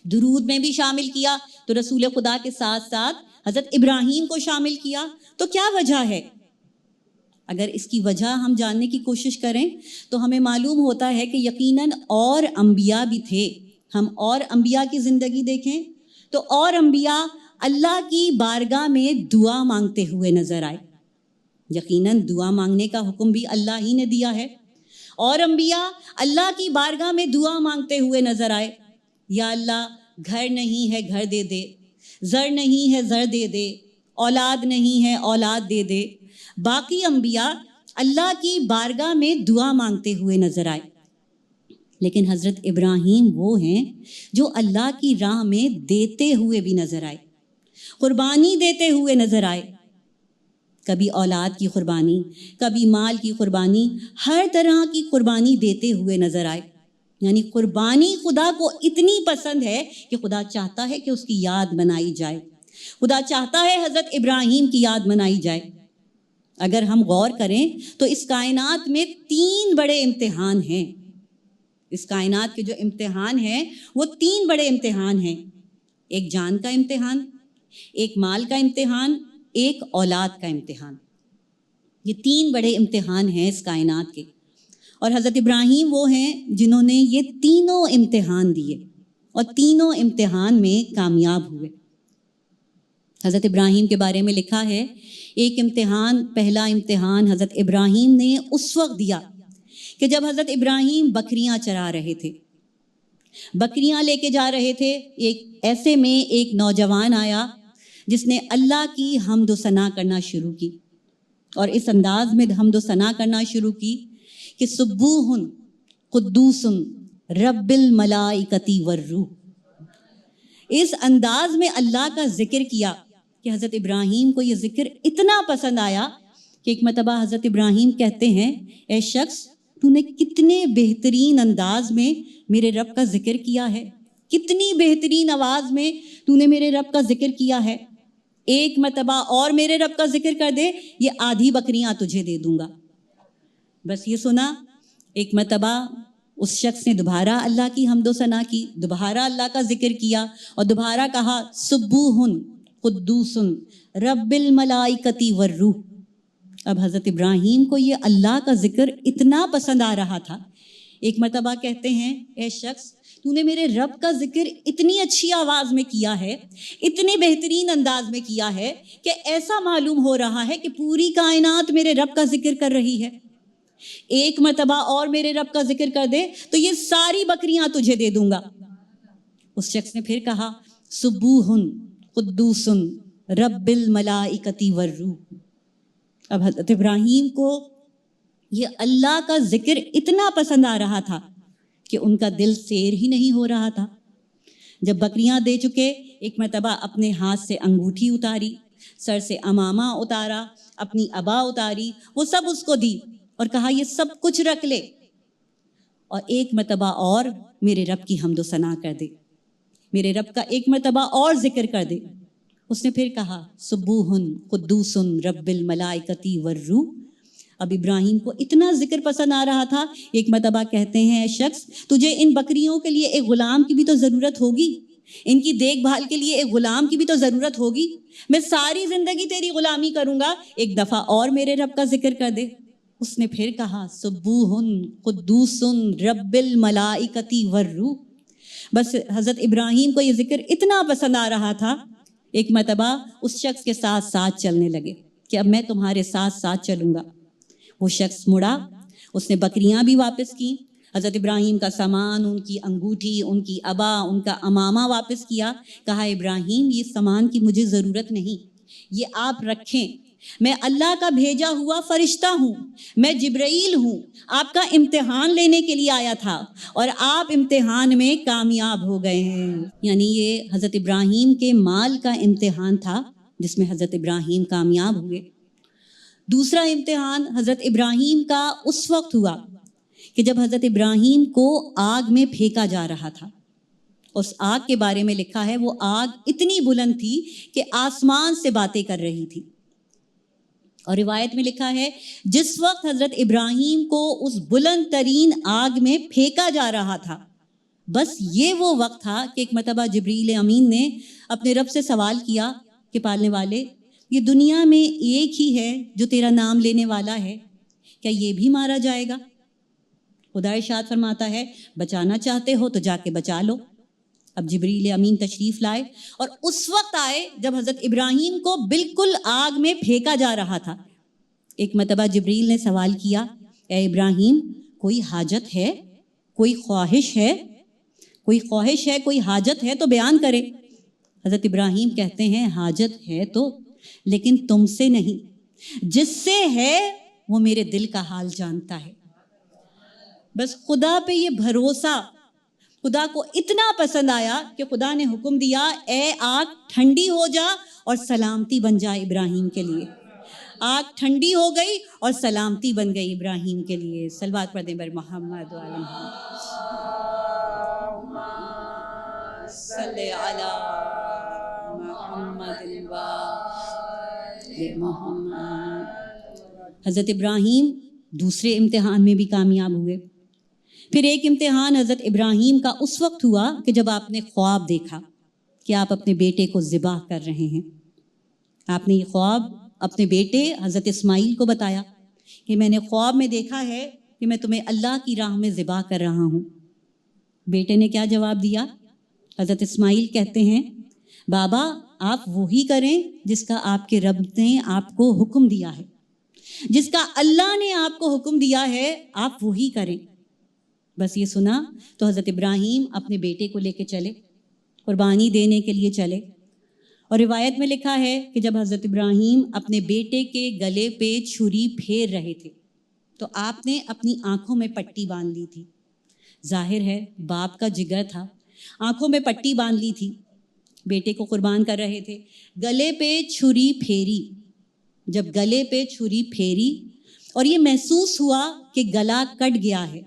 Speaker 2: درود میں بھی شامل کیا تو رسول خدا کے ساتھ ساتھ حضرت ابراہیم کو شامل کیا، تو کیا وجہ ہے؟ اگر اس کی وجہ ہم جاننے کی کوشش کریں تو ہمیں معلوم ہوتا ہے کہ یقیناً اور انبیاء بھی تھے۔ ہم اور انبیاء کی زندگی دیکھیں تو اور انبیاء اللہ کی بارگاہ میں دعا مانگتے ہوئے نظر آئے، یقیناً دعا مانگنے کا حکم بھی اللہ ہی نے دیا ہے، اور انبیاء اللہ کی بارگاہ میں دعا مانگتے ہوئے نظر آئے، یا اللہ گھر نہیں ہے گھر دے دے، زر نہیں ہے زر دے دے، اولاد نہیں ہے اولاد دے دے۔ باقی انبیاء اللہ کی بارگاہ میں دعا مانگتے ہوئے نظر آئے، لیکن حضرت ابراہیم وہ ہیں جو اللہ کی راہ میں دیتے ہوئے بھی نظر آئے، قربانی دیتے ہوئے نظر آئے، کبھی اولاد کی قربانی، کبھی مال کی قربانی، ہر طرح کی قربانی دیتے ہوئے نظر آئے۔ یعنی قربانی خدا کو اتنی پسند ہے کہ خدا چاہتا ہے کہ اس کی یاد منائی جائے، خدا چاہتا ہے حضرت ابراہیم کی یاد منائی جائے۔ اگر ہم غور کریں تو اس کائنات میں 3 بڑے امتحان ہیں، اس کائنات کے جو امتحان ہیں وہ 3 بڑے امتحان ہیں، ایک جان کا امتحان، ایک مال کا امتحان، ایک اولاد کا امتحان۔ یہ 3 بڑے امتحان ہیں اس کائنات کے، اور حضرت ابراہیم وہ ہیں جنہوں نے یہ تینوں امتحان دیے اور تینوں امتحان میں کامیاب ہوئے۔ حضرت ابراہیم کے بارے میں لکھا ہے، ایک امتحان، پہلا امتحان حضرت ابراہیم نے اس وقت دیا کہ جب حضرت ابراہیم بکریاں چرا رہے تھے، بکریاں لے کے جا رہے تھے، ایسے میں ایک نوجوان آیا جس نے اللہ کی حمد و ثنا کرنا شروع کی، اور اس انداز میں حمد و ثنا کرنا شروع کی کہ سبوح قدوس رب الملائکۃ والروح۔ اس انداز میں اللہ کا ذکر کیا کہ حضرت ابراہیم کو یہ ذکر اتنا پسند آیا کہ ایک مرتبہ حضرت ابراہیم کہتے ہیں، اے شخص تو نے کتنے بہترین انداز میں میرے رب کا ذکر کیا ہے، کتنی بہترین آواز میں تو نے میرے رب کا ذکر کیا ہے، ایک مرتبہ اور میرے رب کا ذکر کر دے، یہ آدھی بکریاں تجھے دے دوں گا۔ بس یہ سنا، ایک مرتبہ اس شخص نے دوبارہ اللہ کی حمد و ثنا کی، دوبارہ اللہ کا ذکر کیا، اور دوبارہ کہا سبوح قدوس رب الملائکۃ والروح۔ اب حضرت ابراہیم کو یہ اللہ کا ذکر اتنا پسند آ رہا تھا، ایک مرتبہ کہتے ہیں، اے شخص تو نے میرے رب کا ذکر اتنی اچھی آواز میں کیا ہے، اتنے بہترین انداز میں کیا ہے کہ ایسا معلوم ہو رہا ہے کہ پوری کائنات میرے رب کا ذکر کر رہی ہے، ایک مرتبہ اور میرے رب کا ذکر کر دے تو یہ ساری بکریاں تجھے دے دوں گا۔ اس شخص نے پھر کہا سبوح قدوس رب الملائکۃ والروح۔ اب حضرت ابراہیم کو یہ اللہ کا ذکر اتنا پسند آ رہا تھا کہ ان کا دل سیر ہی نہیں ہو رہا تھا۔ جب بکریاں دے چکے، ایک مرتبہ اپنے ہاتھ سے انگوٹھی اتاری، سر سے امامہ اتارا، اپنی عبا اتاری، وہ سب اس کو دی اور کہا یہ سب کچھ رکھ لے، اور ایک مرتبہ اور میرے رب کی حمد و ثنا کر دے، میرے رب کا ایک مرتبہ اور ذکر کر دے۔ اس نے پھر کہا سبوح قدوس رب الملائکۃ والروح۔ اب ابراہیم کو اتنا ذکر پسند آ رہا تھا، ایک مرتبہ کہتے ہیں، اے شخص تجھے ان بکریوں کے لیے ایک غلام کی بھی تو ضرورت ہوگی، ان کی دیکھ بھال کے لیے ایک غلام کی بھی تو ضرورت ہوگی، میں ساری زندگی تیری غلامی کروں گا، ایک دفعہ اور میرے رب کا ذکر کر دے۔ اس نے پھر کہا سبوح قدوس رب الملائکۃ والروح۔ بس حضرت ابراہیم کو یہ ذکر اتنا پسند آ رہا تھا، ایک مرتبہ اس شخص کے ساتھ ساتھ چلنے لگے کہ اب میں تمہارے ساتھ ساتھ چلوں گا۔ وہ شخص مڑا، اس نے بکریاں بھی واپس کی، حضرت ابراہیم کا سامان، ان کی انگوٹھی، ان کی عبا، ان کا امامہ واپس کیا، کہا ابراہیم یہ سامان کی مجھے ضرورت نہیں، یہ آپ رکھیں، میں اللہ کا بھیجا ہوا فرشتہ ہوں، میں جبرائیل ہوں، آپ کا امتحان لینے کے لیے آیا تھا اور آپ امتحان میں کامیاب ہو گئے ہیں۔ یعنی یہ حضرت ابراہیم کے مال کا امتحان تھا جس میں حضرت ابراہیم کامیاب ہوئے۔ دوسرا امتحان حضرت ابراہیم کا اس وقت ہوا کہ جب حضرت ابراہیم کو آگ میں پھینکا جا رہا تھا۔ اس آگ کے بارے میں لکھا ہے وہ آگ اتنی بلند تھی کہ آسمان سے باتیں کر رہی تھی، اور روایت میں لکھا ہے جس وقت حضرت ابراہیم کو اس بلند ترین آگ میں پھینکا جا رہا تھا، بس یہ وہ وقت تھا کہ ایک مرتبہ جبریل امین نے اپنے رب سے سوال کیا کہ پالنے والے، یہ دنیا میں ایک ہی ہے جو تیرا نام لینے والا ہے، کیا یہ بھی مارا جائے گا؟ خدا ارشاد فرماتا ہے بچانا چاہتے ہو تو جا کے بچا لو۔ اب جبریل امین تشریف لائے اور اس وقت آئے جب حضرت ابراہیم کو بالکل آگ میں پھینکا جا رہا تھا۔ ایک مرتبہ جبریل نے سوال کیا، اے ابراہیم کوئی حاجت ہے، کوئی خواہش ہے، کوئی حاجت ہے تو بیان کرے۔ حضرت ابراہیم کہتے ہیں حاجت ہے تو، لیکن تم سے نہیں، جس سے ہے وہ میرے دل کا حال جانتا ہے۔ بس خدا پہ یہ بھروسہ، خدا کو اتنا پسند آیا کہ خدا نے حکم دیا اے آگ ٹھنڈی ہو جا اور سلامتی بن جائے ابراہیم کے لیے۔ آگ ٹھنڈی ہو گئی اور سلامتی بن گئی ابراہیم کے لیے۔ صلوات پڑھ دیں بر محمد وعلی محمد صلی علی محمد وعلی محمد۔ حضرت ابراہیم دوسرے امتحان میں بھی کامیاب ہوئے۔ پھر ایک امتحان حضرت ابراہیم کا اس وقت ہوا کہ جب آپ نے خواب دیکھا کہ آپ اپنے بیٹے کو ذبح کر رہے ہیں۔ آپ نے یہ خواب اپنے بیٹے حضرت اسماعیل کو بتایا کہ میں نے خواب میں دیکھا ہے کہ میں تمہیں اللہ کی راہ میں ذبح کر رہا ہوں۔ بیٹے نے کیا جواب دیا؟ حضرت اسماعیل کہتے ہیں بابا آپ وہی کریں جس کا آپ کے رب نے آپ کو حکم دیا ہے، جس کا اللہ نے آپ کو حکم دیا ہے آپ وہی کریں۔ بس یہ سنا تو حضرت ابراہیم اپنے بیٹے کو لے کے چلے، قربانی دینے کے لیے چلے۔ اور روایت میں لکھا ہے کہ جب حضرت ابراہیم اپنے بیٹے کے گلے پہ چھری پھیر رہے تھے تو آپ نے اپنی آنکھوں میں پٹی باندھ لی تھی۔ ظاہر ہے باپ کا جگر تھا، آنکھوں میں پٹی باندھ لی تھی، بیٹے کو قربان کر رہے تھے۔ گلے پہ چھری پھیری، جب گلے پہ چھری پھیری اور یہ محسوس ہوا کہ گلا کٹ گیا ہے،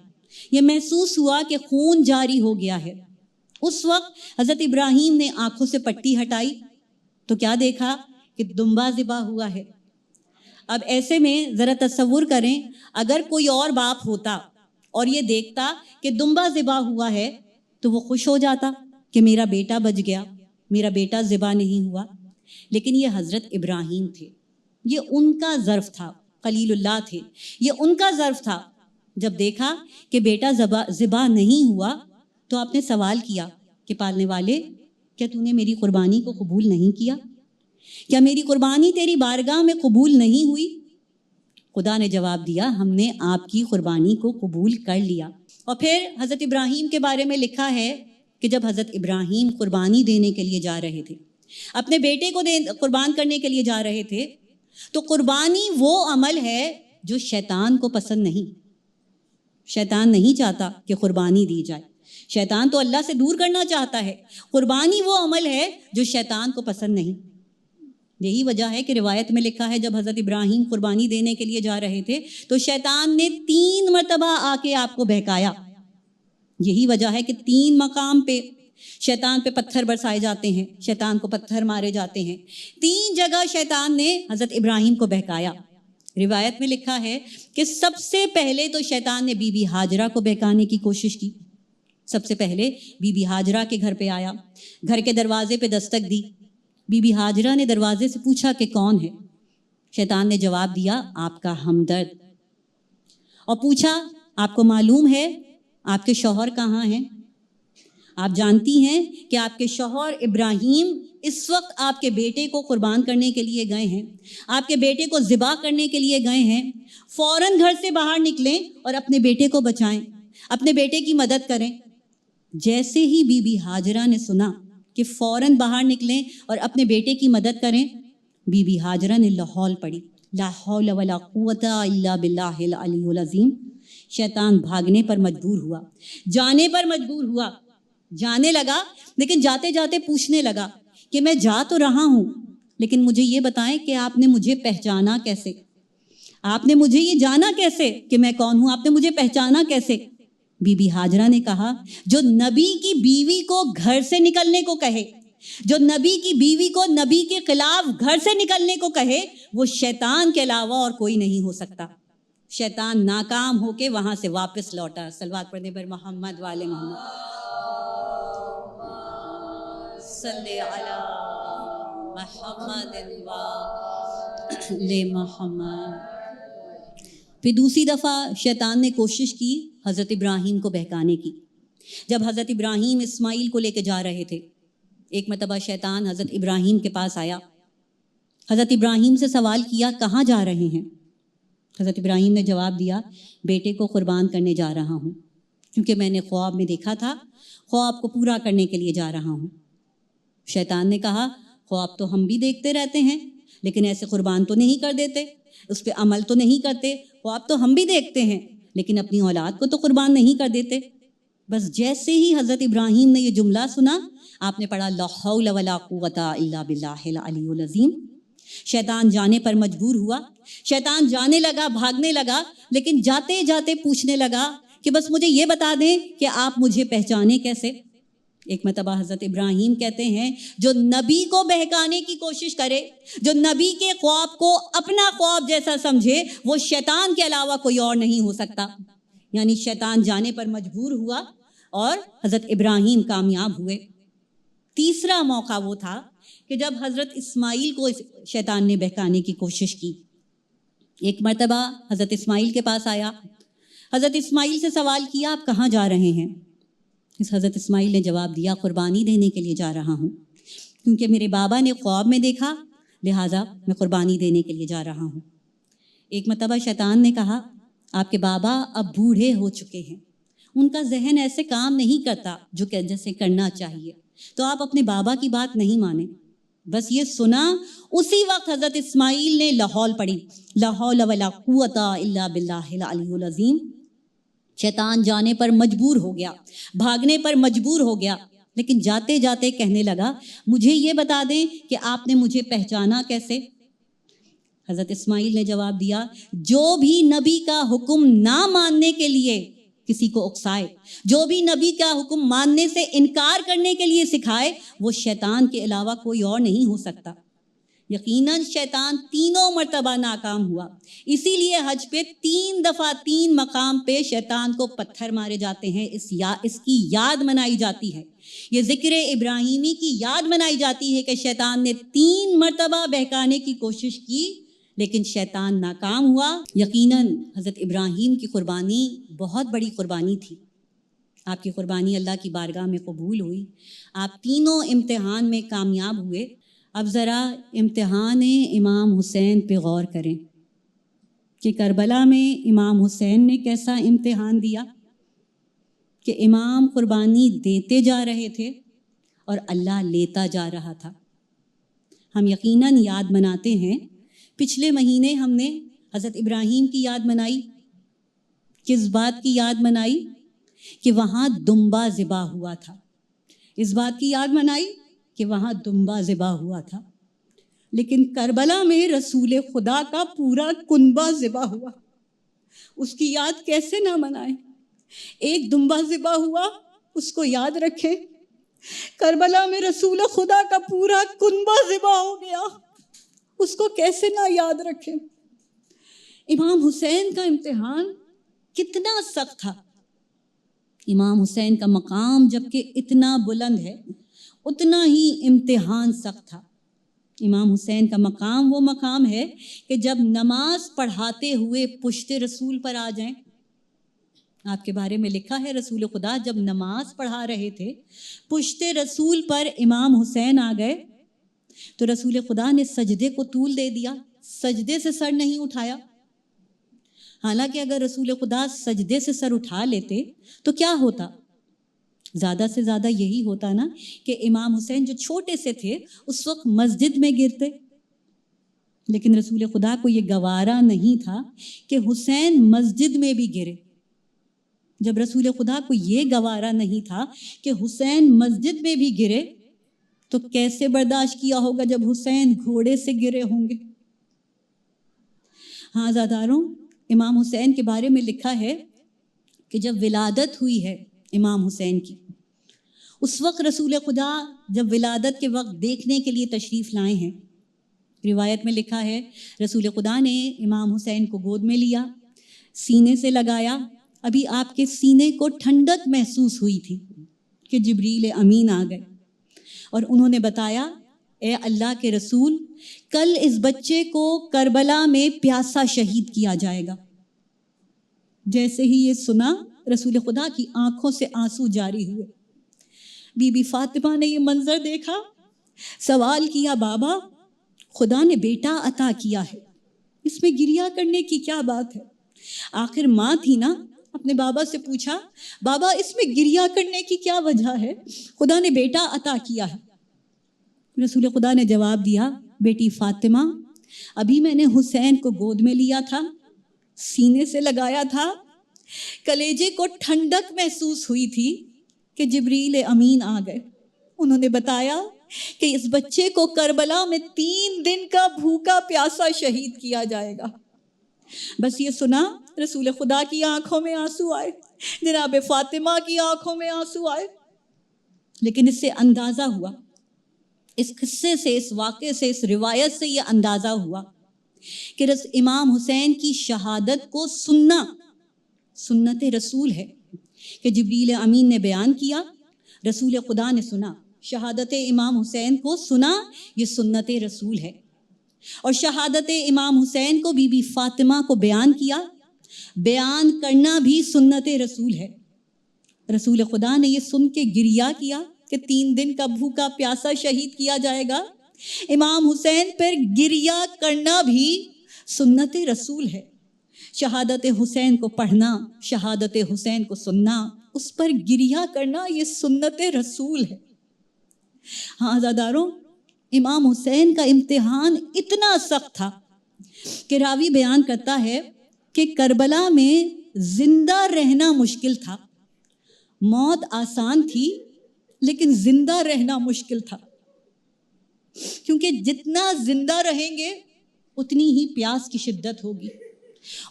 Speaker 2: یہ محسوس ہوا کہ خون جاری ہو گیا ہے، اس وقت حضرت ابراہیم نے آنکھوں سے پٹی ہٹائی تو کیا دیکھا کہ دمبا ذبح ہوا ہے۔ اب ایسے میں ذرا تصور کریں اگر کوئی اور باپ ہوتا اور یہ دیکھتا کہ دمبا ذبح ہوا ہے تو وہ خوش ہو جاتا کہ میرا بیٹا بچ گیا، میرا بیٹا ذبح نہیں ہوا۔ لیکن یہ حضرت ابراہیم تھے، یہ ان کا ظرف تھا، خلیل اللہ تھے، یہ ان کا ظرف تھا۔ جب دیکھا کہ بیٹا ذبح نہیں ہوا تو آپ نے سوال کیا کہ پالنے والے کیا تو نے میری قربانی کو قبول نہیں کیا؟ کیا میری قربانی تیری بارگاہ میں قبول نہیں ہوئی؟ خدا نے جواب دیا ہم نے آپ کی قربانی کو قبول کر لیا۔ اور پھر حضرت ابراہیم کے بارے میں لکھا ہے کہ جب حضرت ابراہیم قربانی دینے کے لیے جا رہے تھے، اپنے بیٹے کو قربان کرنے کے لیے جا رہے تھے، تو قربانی وہ عمل ہے جو شیطان کو پسند نہیں۔ شیطان نہیں چاہتا کہ قربانی دی جائے، شیطان تو اللہ سے دور کرنا چاہتا ہے۔ قربانی وہ عمل ہے جو شیطان کو پسند نہیں۔ یہی وجہ ہے کہ روایت میں لکھا ہے جب حضرت ابراہیم قربانی دینے کے لیے جا رہے تھے تو شیطان نے 3 مرتبہ آ کے آپ کو بہکایا۔ یہی وجہ ہے کہ 3 مقام پہ شیطان پہ پتھر برسائے جاتے ہیں، شیطان کو پتھر مارے جاتے ہیں۔ 3 جگہ شیطان نے حضرت ابراہیم کو بہکایا۔ روایت میں لکھا ہے کہ سب سے پہلے تو شیطان نے بی بی ہاجرہ کو بہکانے کی کوشش کی۔ سب سے پہلے بی بی ہاجرہ کے گھر پہ آیا، گھر کے دروازے پہ دستک دی۔ بی بی ہاجرہ نے دروازے سے پوچھا کہ کون ہے؟ شیطان نے جواب دیا آپ کا ہمدرد، اور پوچھا آپ کو معلوم ہے آپ کے شوہر کہاں ہیں؟ آپ جانتی ہیں کہ آپ کے شوہر ابراہیم اس وقت آپ کے بیٹے کو قربان کرنے کے لیے گئے ہیں، آپ کے بیٹے کو ذبح کرنے کے لیے گئے ہیں۔ فوراً گھر سے باہر نکلیں اور اپنے بیٹے کو بچائیں، اپنے بیٹے کی مدد کریں۔ جیسے ہی بی بی ہاجرہ نے سنا کہ فوراً باہر نکلیں اور اپنے بیٹے کی مدد کریں، بی بی ہاجرہ نے لاحول پڑھی، لا حول ولا قوت الا باللہ العلی العظیم۔ شیطان بھاگنے پر مجبور ہوا، جانے پر مجبور ہوا، جانے لگا، لیکن جاتے جاتے پوچھنے لگا کہ میں جا تو رہا ہوں لیکن مجھے یہ بتائیں کہ آپ نے مجھے پہچانا کیسے؟ آپ نے مجھے یہ جانا کیسے کہ میں کون ہوں؟ آپ نے مجھے پہچانا کیسے؟ بی بی ہاجرہ نے کہا جو نبی کی بیوی کو گھر سے نکلنے کو کہے، جو نبی کی بیوی کو نبی کے خلاف گھر سے نکلنے کو کہے، وہ شیطان کے علاوہ اور کوئی نہیں ہو سکتا۔ شیطان ناکام ہو کے وہاں سے واپس لوٹا۔ صلوات پڑھنے پر محمد والے محمد صلی علی محمد والے محمد۔ پھر دوسری دفعہ شیطان نے کوشش کی حضرت ابراہیم کو بہکانے کی۔ جب حضرت ابراہیم اسماعیل کو لے کے جا رہے تھے، ایک مرتبہ شیطان حضرت ابراہیم کے پاس آیا، حضرت ابراہیم سے سوال کیا کہاں جا رہے ہیں؟ حضرت ابراہیم نے جواب دیا بیٹے کو قربان کرنے جا رہا ہوں، کیونکہ میں نے خواب میں دیکھا تھا، خواب کو پورا کرنے کے لیے جا رہا ہوں۔ شیطان نے کہا خواب تو ہم بھی دیکھتے رہتے ہیں لیکن ایسے قربان تو نہیں کر دیتے، اس پہ عمل تو نہیں کرتے، خواب تو ہم بھی دیکھتے ہیں لیکن اپنی اولاد کو تو قربان نہیں کر دیتے۔ بس جیسے ہی حضرت ابراہیم نے یہ جملہ سنا، آپ نے پڑھا لا حول ولا قوت الا باللہ العلی العظیم۔ شیطان جانے پر مجبور ہوا، شیطان جانے لگا، بھاگنے لگا، لیکن جاتے جاتے پوچھنے لگا کہ بس مجھے یہ بتا دیں کہ آپ مجھے پہچانے کیسے۔ ایک مرتبہ حضرت ابراہیم کہتے ہیں جو نبی کو بہکانے کی کوشش کرے، جو نبی کے خواب کو اپنا خواب جیسا سمجھے، وہ شیطان کے علاوہ کوئی اور نہیں ہو سکتا۔ یعنی شیطان جانے پر مجبور ہوا اور حضرت ابراہیم کامیاب ہوئے۔ تیسرا موقع وہ تھا کہ جب حضرت اسماعیل کو شیطان نے بہکانے کی کوشش کی۔ ایک مرتبہ حضرت اسماعیل کے پاس آیا، حضرت اسماعیل سے سوال کیا آپ کہاں جا رہے ہیں؟ اس حضرت اسماعیل نے جواب دیا قربانی دینے کے لیے جا رہا ہوں، کیونکہ میرے بابا نے خواب میں دیکھا، لہٰذا میں قربانی دینے کے لیے جا رہا ہوں۔ ایک مرتبہ شیطان نے کہا آپ کے بابا اب بوڑھے ہو چکے ہیں، ان کا ذہن ایسے کام نہیں کرتا جو کہ جیسے کرنا چاہیے، تو آپ اپنے بابا کی بات نہیں مانیں۔ بس یہ سنا، اسی وقت حضرت اسماعیل نے لاحول پڑھی، لا حول ولا قوت الا باللہ العلی العظیم۔ شیطان جانے پر مجبور ہو گیا، بھاگنے پر مجبور ہو گیا، لیکن جاتے جاتے کہنے لگا مجھے یہ بتا دیں کہ آپ نے مجھے پہچانا کیسے؟ حضرت اسماعیل نے جواب دیا جو بھی نبی کا حکم نہ ماننے کے لیے کسی کو اکسائے، جو بھی نبی کا حکم ماننے سے انکار کرنے کے لیے سکھائے، وہ شیطان کے علاوہ کوئی اور نہیں ہو سکتا۔ یقیناً شیطان تینوں مرتبہ ناکام ہوا، اسی لیے حج پہ 3 دفعہ 3 مقام پہ شیطان کو پتھر مارے جاتے ہیں، اس کی یاد منائی جاتی ہے، یہ ذکر ابراہیمی کی یاد منائی جاتی ہے کہ شیطان نے 3 مرتبہ بہکانے کی کوشش کی لیکن شیطان ناکام ہوا۔ یقیناً حضرت ابراہیم کی قربانی بہت بڑی قربانی تھی، آپ کی قربانی اللہ کی بارگاہ میں قبول ہوئی، آپ تینوں امتحان میں کامیاب ہوئے۔ اب ذرا امتحان امام حسین پہ غور کریں کہ کربلا میں امام حسین نے کیسا امتحان دیا کہ امام قربانی دیتے جا رہے تھے اور اللہ لیتا جا رہا تھا۔ ہم یقیناً یاد مناتے ہیں، پچھلے مہینے ہم نے حضرت ابراہیم کی یاد منائی، کس بات کی یاد منائی کہ وہاں دمبا ذبح ہوا تھا، اس بات کی یاد منائی کہ وہاں دمبا ذبح ہوا تھا، لیکن کربلا میں رسول خدا کا پورا کنبہ ذبح ہوا، اس کی یاد کیسے نہ منائیں؟ ایک دمبا ذبح ہوا، اس کو یاد رکھیں، کربلا میں رسول خدا کا پورا کنبہ ذبح ہو گیا، اس کو کیسے نہ یاد رکھیں؟ امام حسین کا امتحان کتنا سخت تھا، امام حسین کا مقام جبکہ اتنا بلند ہے اتنا ہی امتحان سخت تھا۔ امام حسین کا مقام وہ مقام ہے کہ جب نماز پڑھاتے ہوئے پشت رسول پر آ جائیں، آپ کے بارے میں لکھا ہے رسول خدا جب نماز پڑھا رہے تھے پشت رسول پر امام حسین آ گئے تو رسول خدا نے سجدے کو طول دے دیا، سجدے سے سر نہیں اٹھایا۔ حالانکہ اگر رسول خدا سجدے سے سر اٹھا لیتے تو کیا ہوتا؟ زیادہ سے زیادہ یہی ہوتا نا کہ امام حسین جو چھوٹے سے تھے اس وقت مسجد میں گرتے، لیکن رسول خدا کو یہ گوارا نہیں تھا کہ حسین مسجد میں بھی گرے۔ جب رسول خدا کو یہ گوارا نہیں تھا کہ حسین مسجد میں بھی گرے تو کیسے برداشت کیا ہوگا جب حسین گھوڑے سے گرے ہوں گے؟ ہاں عزاداروں، امام حسین کے بارے میں لکھا ہے کہ جب ولادت ہوئی ہے امام حسین کی، اس وقت رسول خدا جب ولادت کے وقت دیکھنے کے لیے تشریف لائے ہیں، روایت میں لکھا ہے رسول خدا نے امام حسین کو گود میں لیا، سینے سے لگایا، ابھی آپ کے سینے کو ٹھنڈک محسوس ہوئی تھی کہ جبریل امین آ گئے اور انہوں نے بتایا اے اللہ کے رسول کل اس بچے کو کربلا میں پیاسا شہید کیا جائے گا۔ جیسے ہی یہ سنا رسول خدا کی آنکھوں سے آنسو جاری ہوئے۔ بی بی فاطمہ نے یہ منظر دیکھا، سوال کیا بابا خدا نے بیٹا عطا کیا ہے، اس اس میں گریہ کرنے کی کیا بات ہے؟ آخر ماں تھی نا، اپنے بابا سے پوچھا بابا اس میں گریہ کرنے کی کیا وجہ ہے؟ خدا نے بیٹا عطا کیا ہے۔ رسول خدا نے جواب دیا بیٹی فاطمہ، ابھی میں نے حسین کو گود میں لیا تھا، سینے سے لگایا تھا، کلیجے کو ٹھنڈک محسوس ہوئی تھی کہ جبریل امین آ گئے۔ انہوں نے بتایا کہ اس بچے کو کربلا میں 3 دن کا بھوکا پیاسا شہید کیا جائے گا۔ بس یہ سنا رسول خدا کی آنکھوں میں آنسو آئے، جناب فاطمہ کی آنکھوں میں آنسو آئے۔ لیکن اس سے اندازہ ہوا، اس قصے سے، اس واقعے سے، اس روایت سے یہ اندازہ ہوا کہ امام حسین کی شہادت کو سننا سنت رسول ہے، کہ جبریل امین نے بیان کیا، رسول خدا نے سنا۔ شہادت امام حسین کو سنا، یہ سنت رسول ہے۔ اور شہادت امام حسین کو بی بی فاطمہ کو بیان کیا، بیان کرنا بھی سنت رسول ہے۔ رسول خدا نے یہ سن کے گریہ کیا کہ 3 دن کا بھوکا پیاسا شہید کیا جائے گا۔ امام حسین پر گریہ کرنا بھی سنت رسول ہے۔ شہادت حسین کو پڑھنا، شہادت حسین کو سننا، اس پر گریہ کرنا، یہ سنت رسول ہے۔ ہاں عزاداروں، امام حسین کا امتحان اتنا سخت تھا کہ راوی بیان کرتا ہے کہ کربلا میں زندہ رہنا مشکل تھا۔ موت آسان تھی لیکن زندہ رہنا مشکل تھا، کیونکہ جتنا زندہ رہیں گے اتنی ہی پیاس کی شدت ہوگی،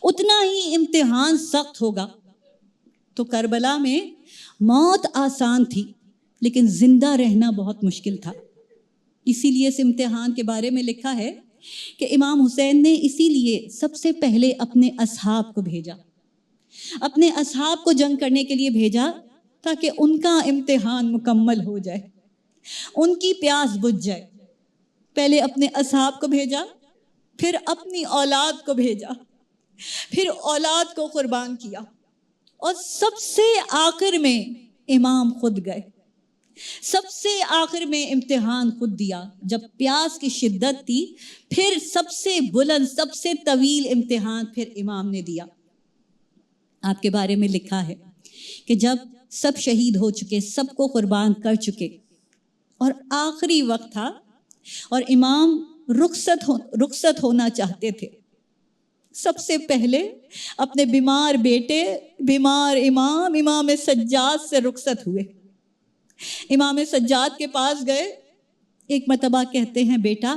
Speaker 2: اتنا ہی امتحان سخت ہوگا۔ تو کربلا میں موت آسان تھی لیکن زندہ رہنا بہت مشکل تھا۔ اسی لیے اس امتحان کے بارے میں لکھا ہے کہ امام حسین نے اسی لیے سب سے پہلے اپنے اصحاب کو بھیجا، اپنے اصحاب کو جنگ کرنے کے لیے بھیجا تاکہ ان کا امتحان مکمل ہو جائے، ان کی پیاس بجھ جائے۔ پہلے اپنے اصحاب کو بھیجا، پھر اپنی اولاد کو بھیجا، پھر اولاد کو قربان کیا، اور سب سے آخر میں امام خود گئے، سب سے آخر میں امتحان خود دیا۔ جب پیاس کی شدت تھی، پھر سب سے بلند، سب سے طویل امتحان پھر امام نے دیا۔ آپ کے بارے میں لکھا ہے کہ جب سب شہید ہو چکے، سب کو قربان کر چکے، اور آخری وقت تھا اور امام رخصت ہونا چاہتے تھے، سب سے پہلے اپنے بیمار بیٹے، بیمار امام سجاد سے رخصت ہوئے۔ امام سجاد کے پاس گئے، ایک مرتبہ کہتے ہیں بیٹا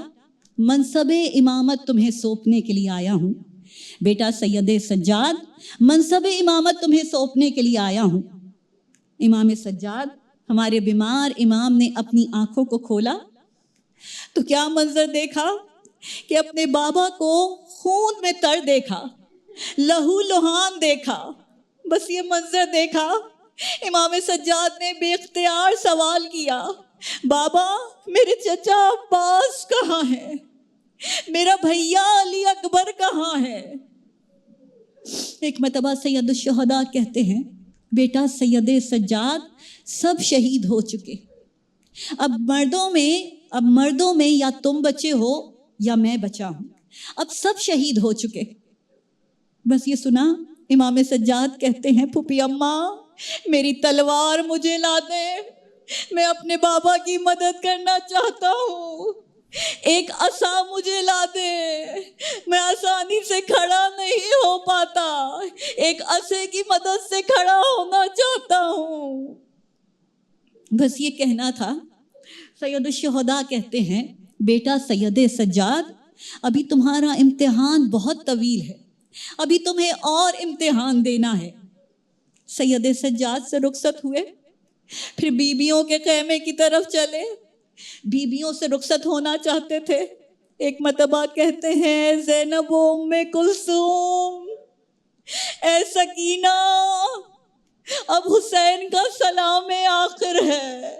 Speaker 2: منصب امامت تمہیں سونپنے کے لیے آیا ہوں، بیٹا سید سجاد منصب امامت تمہیں سونپنے کے لیے آیا ہوں۔ امام سجاد، ہمارے بیمار امام نے اپنی آنکھوں کو کھولا تو کیا منظر دیکھا کہ اپنے بابا کو خون میں تر دیکھا، لہو لہان دیکھا، بس یہ منظر دیکھا۔ امام سجاد نے بے اختیار سوال کیا، بابا میرے چچا عباس کہاں ہے؟ میرا بھیا علی اکبر کہاں ہے؟ ایک مرتبہ سید الشہداء کہتے ہیں بیٹا سید سجاد سب شہید ہو چکے، اب مردوں میں یا تم بچے ہو یا میں بچا ہوں، اب سب شہید ہو چکے۔ بس یہ سنا امام سجاد کہتے ہیں پھوپھی اماں میری تلوار مجھے لا دے، میں اپنے بابا کی مدد کرنا چاہتا ہوں، ایک عصا مجھے لا دے، میں آسانی سے کھڑا نہیں ہو پاتا، ایک عصے کی مدد سے کھڑا ہونا چاہتا ہوں۔ بس یہ کہنا تھا۔ سید الشہداء کہتے ہیں بیٹا سید سجاد ابھی تمہارا امتحان بہت طویل ہے، ابھی تمہیں اور امتحان دینا ہے۔ سید سجاد سے رخصت ہوئے، پھر بیبیوں کے خیمے کی طرف چلے، بیبیوں سے رخصت ہونا چاہتے تھے۔ ایک مرتبہ کہتے ہیں زینب و ام کلثوم، اے سکینہ اب حسین کا سلام آخر ہے۔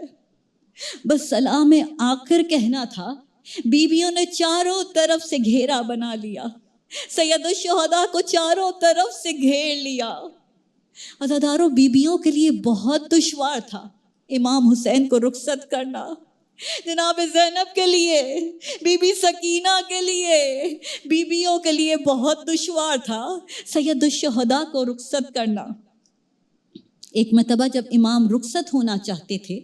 Speaker 2: بس سلام آخر کہنا تھا، بیبیوں نے چاروں طرف سے گھیرا بنا لیا، سید الشہداء کو چاروں طرف سے گھیر لیا۔ عزاداروں، بیبیوں کے لیے بہت دشوار تھا امام حسین کو رخصت کرنا۔ جناب زینب کے لیے، بی بی سکینہ کے لیے، بیویوں کے لیے بہت دشوار تھا سید الشہداء کو رخصت کرنا۔ ایک مرتبہ جب امام رخصت ہونا چاہتے تھے،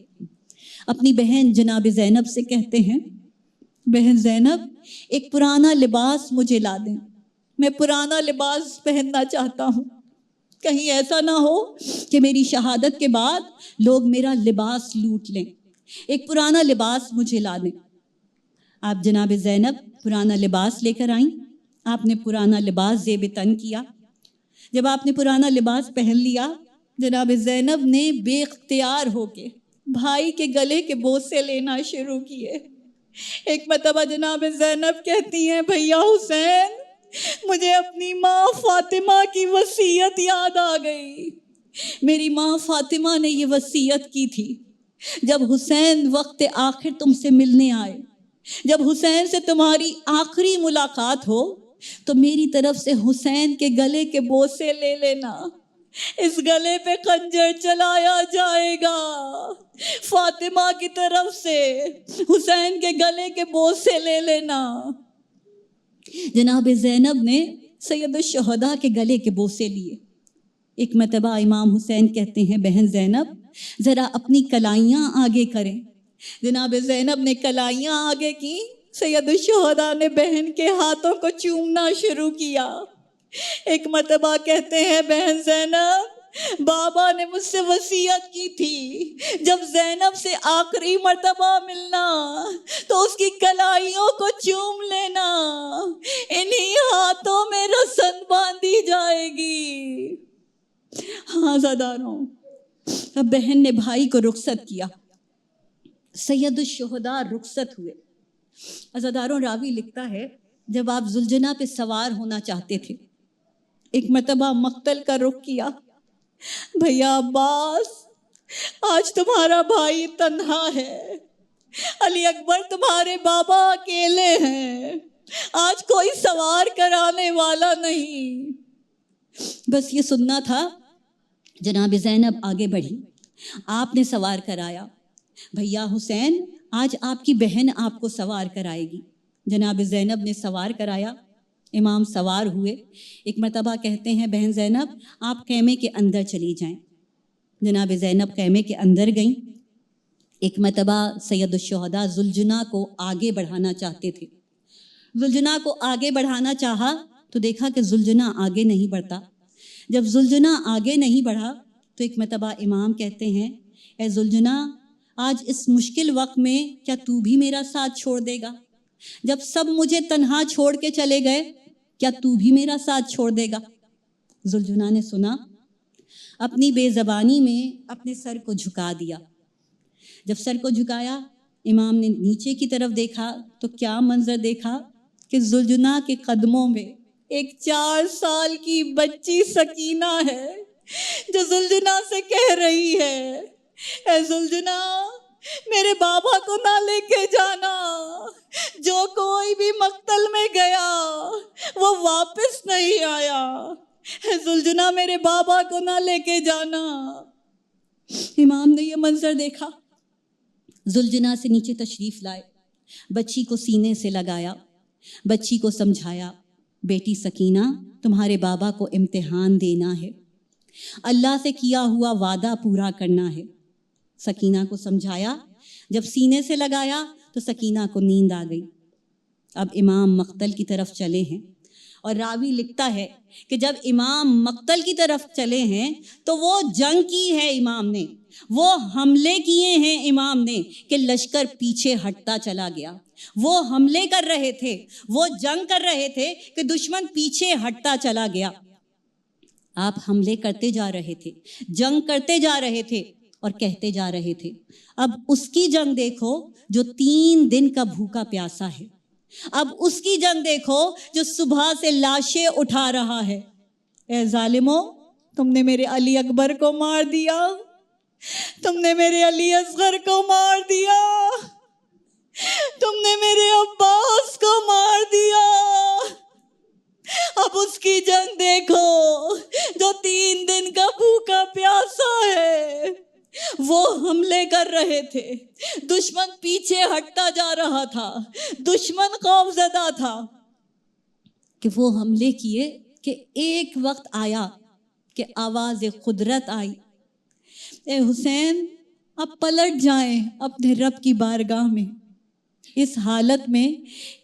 Speaker 2: اپنی بہن جناب زینب سے کہتے ہیں، بہن زینب ایک پرانا لباس مجھے لا دیں، میں پرانا لباس پہننا چاہتا ہوں، کہیں ایسا نہ ہو کہ میری شہادت کے بعد لوگ میرا لباس لوٹ لیں، ایک پرانا لباس مجھے لا دیں۔ آپ جناب زینب پرانا لباس لے کر آئیں، آپ نے پرانا لباس زیب تن کیا۔ جب آپ نے پرانا لباس پہن لیا، جناب زینب نے بے اختیار ہو کے بھائی کے گلے کے بوسے لینا شروع کیے۔ ایک مرتبہ جناب زینب کہتی ہیں، بھیا حسین مجھے اپنی ماں فاطمہ کی وصیت یاد آ گئی۔ میری ماں فاطمہ نے یہ وصیت کی تھی، جب حسین وقت آخر تم سے ملنے آئے، جب حسین سے تمہاری آخری ملاقات ہو تو میری طرف سے حسین کے گلے کے بوسے لے لینا، اس گلے پہ خنجر چلایا جائے گا، فاطمہ کی طرف سے حسین کے گلے کے بوسے لے لینا۔ جناب زینب نے سید الشہداء کے گلے کے بوسے لیے۔ ایک مرتبہ امام حسین کہتے ہیں، بہن زینب ذرا اپنی کلائیاں آگے کریں۔ جناب زینب نے کلائیاں آگے کی، سید الشہداء نے بہن کے ہاتھوں کو چومنا شروع کیا۔ ایک مرتبہ کہتے ہیں، بہن زینب بابا نے مجھ سے وصیت کی تھی جب زینب سے آخری مرتبہ ملنا تو اس کی کلائیوں کو چوم لینا، انہی ہاتھوں میں رسن باندھی جائے گی۔ ہاں زاداروں، اب بہن نے بھائی کو رخصت کیا، سید الشہداء رخصت ہوئے۔ عزاداروں، راوی لکھتا ہے جب آپ ذوالجناح پہ سوار ہونا چاہتے تھے، ایک مرتبہ مقتل کا رخ کیا، بھیا عباس آج تمہارا بھائی تنہا ہے، علی اکبر تمہارے بابا اکیلے ہیں، آج کوئی سوار کرانے والا نہیں۔ بس یہ سننا تھا۔ جناب زینب آگے بڑھی، آپ نے سوار کرایا، بھیا حسین آج آپ کی بہن آپ کو سوار کرائے گی۔ جناب زینب نے سوار کرایا، امام سوار ہوئے۔ ایک مرتبہ کہتے ہیں، بہن زینب آپ خیمے کے اندر چلی جائیں۔ جناب زینب خیمے کے اندر گئیں۔ ایک مرتبہ سید الشہداء ذوالجناح کو آگے بڑھانا چاہتے تھے۔ ذوالجناح کو آگے بڑھانا چاہا تو دیکھا کہ ذوالجناح آگے نہیں بڑھتا۔ جب ذوالجناح آگے نہیں بڑھا تو ایک مرتبہ امام کہتے ہیں، اے ذوالجناح آج اس مشکل وقت میں کیا تو بھی میرا ساتھ چھوڑ دے گا؟ جب سب مجھے تنہا چھوڑ کے چلے گئے، کیا تو بھی میرا ساتھ چھوڑ دے گا؟ ذوالجناح نے سنا، اپنی بے زبانی میں اپنے سر کو جھکا دیا۔ جب سر کو جھکایا، امام نے نیچے کی طرف دیکھا تو کیا منظر دیکھا کہ ذوالجناح کے قدموں میں ایک 4 سال کی بچی سکینہ ہے جو ذوالجناح سے کہہ رہی ہے، اے ذوالجناح میرے بابا کو نہ لے کے جانا، جو کوئی بھی مقتل میں گیا وہ واپس نہیں آیا، اے ذوالجناح میرے بابا کو نہ لے کے جانا۔ امام نے یہ منظر دیکھا، ذوالجناح سے نیچے تشریف لائے، بچی کو سینے سے لگایا، بچی کو سمجھایا، بیٹی سکینہ تمہارے بابا کو امتحان دینا ہے، اللہ سے کیا ہوا وعدہ پورا کرنا ہے۔ سکینہ کو سمجھایا، جب سینے سے لگایا تو سکینہ کو نیند آ گئی۔ اب امام مقتل کی طرف چلے ہیں، اور راوی لکھتا ہے کہ جب امام مقتل کی طرف چلے ہیں تو وہ جنگ کی ہے امام نے، وہ حملے کیے ہیں امام نے کہ لشکر پیچھے ہٹتا چلا گیا۔ وہ حملے کر رہے تھے، وہ جنگ کر رہے تھے کہ دشمن پیچھے ہٹتا چلا گیا۔ آپ حملے کرتے جا رہے تھے، جنگ کرتے جا رہے تھے اور کہتے جا رہے تھے، اب اس کی جنگ دیکھو جو 3 دن کا بھوکا پیاسا ہے، اب اس کی جنگ دیکھو جو صبح سے لاشیں اٹھا رہا ہے۔ اے ظالمو، تم نے میرے علی اکبر کو مار دیا، تم نے میرے علی اصغر کو مار دیا، تم نے میرے عباس کو مار دیا، اب اس کی جنگ دیکھو جو 3 دن کا بھوکا پیاسا ہے۔ وہ حملے کر رہے تھے، دشمن پیچھے ہٹتا جا رہا تھا، دشمن خوف زدہ تھا کہ وہ حملے کیے کہ ایک وقت آیا کہ آواز قدرت آئی، اے حسین اب پلٹ جائیں اپنے رب کی بارگاہ میں، اس حالت میں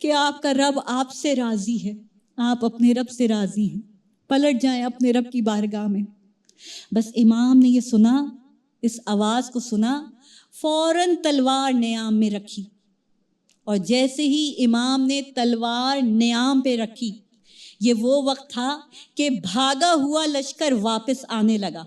Speaker 2: کہ آپ کا رب آپ سے راضی ہے، آپ اپنے رب سے راضی ہیں، پلٹ جائیں اپنے رب کی بارگاہ میں۔ بس امام نے یہ سنا، اس آواز کو سنا، فوراً تلوار نیام میں رکھی، اور جیسے ہی امام نے تلوار نیام پہ رکھی، یہ وہ وقت تھا کہ بھاگا ہوا لشکر واپس آنے لگا،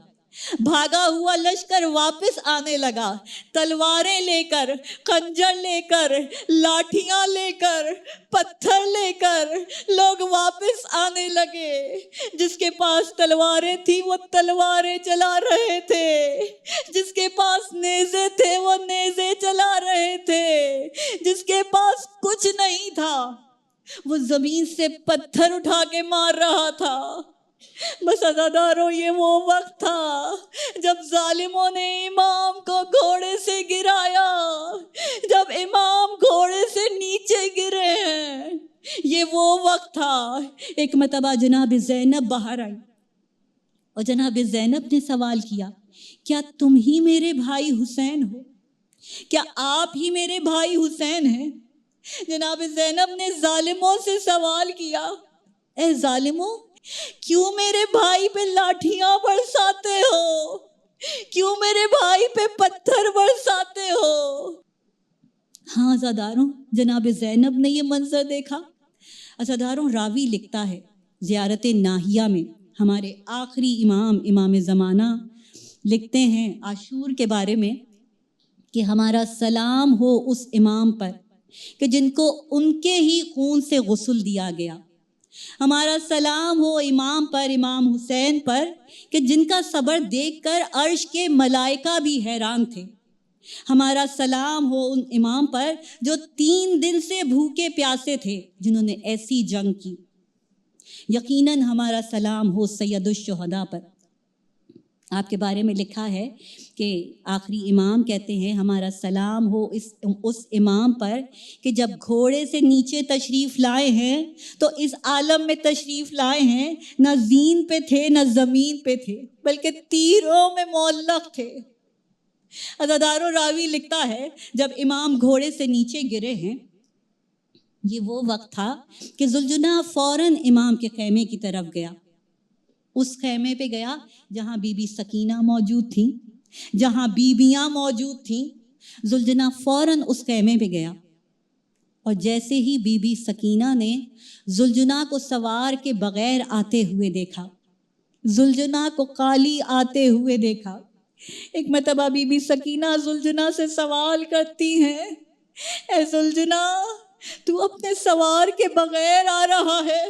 Speaker 2: بھاگا ہوا لشکر واپس آنے لگا، تلواریں لے کر، خنجر لے کر، لاٹھیاں لے کر، پتھر لے کر لوگ واپس آنے لگے۔ جس کے پاس تلواریں تھیں وہ تلواریں چلا رہے تھے، جس کے پاس نیزے تھے وہ نیزے چلا رہے تھے، جس کے پاس کچھ نہیں تھا وہ زمین سے پتھر اٹھا کے مار رہا تھا۔ بس عزادارو، یہ وہ وقت تھا جب ظالموں نے امام کو گھوڑے سے گرایا، جب امام گھوڑے سے نیچے گرے ہیں، یہ وہ وقت تھا۔ ایک مرتبہ جناب زینب باہر آئی اور جناب زینب نے سوال کیا، کیا تم ہی میرے بھائی حسین ہو؟ کیا آپ ہی میرے بھائی حسین ہیں؟ جناب زینب نے ظالموں سے سوال کیا، اے ظالموں، کیوں میرے بھائی پہ لاٹھیاں برساتے ہو؟ کیوں میرے بھائی پہ پتھر برساتے ہو؟ ہاں عزاداروں، جناب زینب نے یہ منظر دیکھا۔ عزاداروں، راوی لکھتا ہے زیارت ناہیہ میں، ہمارے آخری امام زمانہ لکھتے ہیں عاشور کے بارے میں کہ ہمارا سلام ہو اس امام پر کہ جن کو ان کے ہی خون سے غسل دیا گیا، ہمارا سلام ہو امام پر، امام حسین پر، کہ جن کا صبر دیکھ کر عرش کے ملائکہ بھی حیران تھے، ہمارا سلام ہو ان امام پر جو 3 دن سے بھوکے پیاسے تھے، جنہوں نے ایسی جنگ کی، یقیناً ہمارا سلام ہو سید الشہداء پر۔ آپ کے بارے میں لکھا ہے کہ آخری امام کہتے ہیں ہمارا سلام ہو اس امام پر کہ جب گھوڑے سے نیچے تشریف لائے ہیں تو اس عالم میں تشریف لائے ہیں، نہ زین پہ تھے نہ زمین پہ تھے، بلکہ تیروں میں معلق تھے۔ عزادارو، راوی لکھتا ہے جب امام گھوڑے سے نیچے گرے ہیں، یہ وہ وقت تھا کہ ذوالجناح فوراً امام کے خیمے کی طرف گیا، اس خیمے پہ گیا جہاں بی بی سکینہ موجود تھیں، جہاں بیویاں موجود تھیں۔ ذوالجناح فوراً اس خیمے پہ گیا، اور جیسے ہی بی بی سکینہ نے ذوالجناح کو سوار کے بغیر آتے ہوئے دیکھا، ذوالجناح کو خالی آتے ہوئے دیکھا، ایک مرتبہ بی بی سکینہ ذوالجناح سے سوال کرتی ہیں، اے ذوالجناح، تو اپنے سوار کے بغیر آ رہا ہے،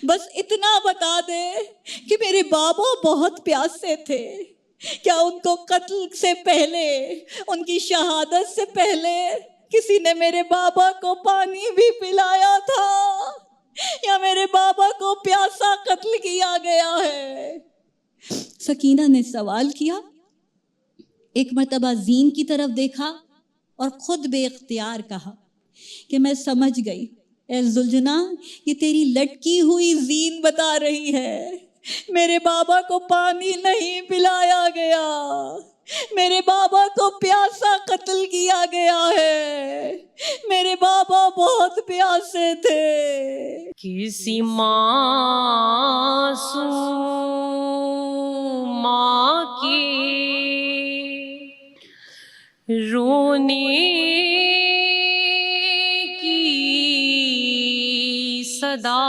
Speaker 2: بس اتنا بتا دے کہ میرے بابا بہت پیاسے تھے، کیا ان کو قتل سے پہلے، ان کی شہادت سے پہلے کسی نے میرے بابا کو پانی بھی پلایا تھا، یا میرے بابا کو پیاسا قتل کیا گیا ہے؟ سکینہ نے سوال کیا، ایک مرتبہ زین کی طرف دیکھا اور خود بے اختیار کہا کہ میں سمجھ گئی، اے ذوالجناح، یہ تیری لٹکی ہوئی زین بتا رہی ہے، میرے بابا کو پانی نہیں پلایا گیا، میرے بابا کو پیاسا قتل کیا گیا ہے، میرے بابا بہت پیاسے تھے۔
Speaker 1: کسی معصوم ماں کی رونے کی صدا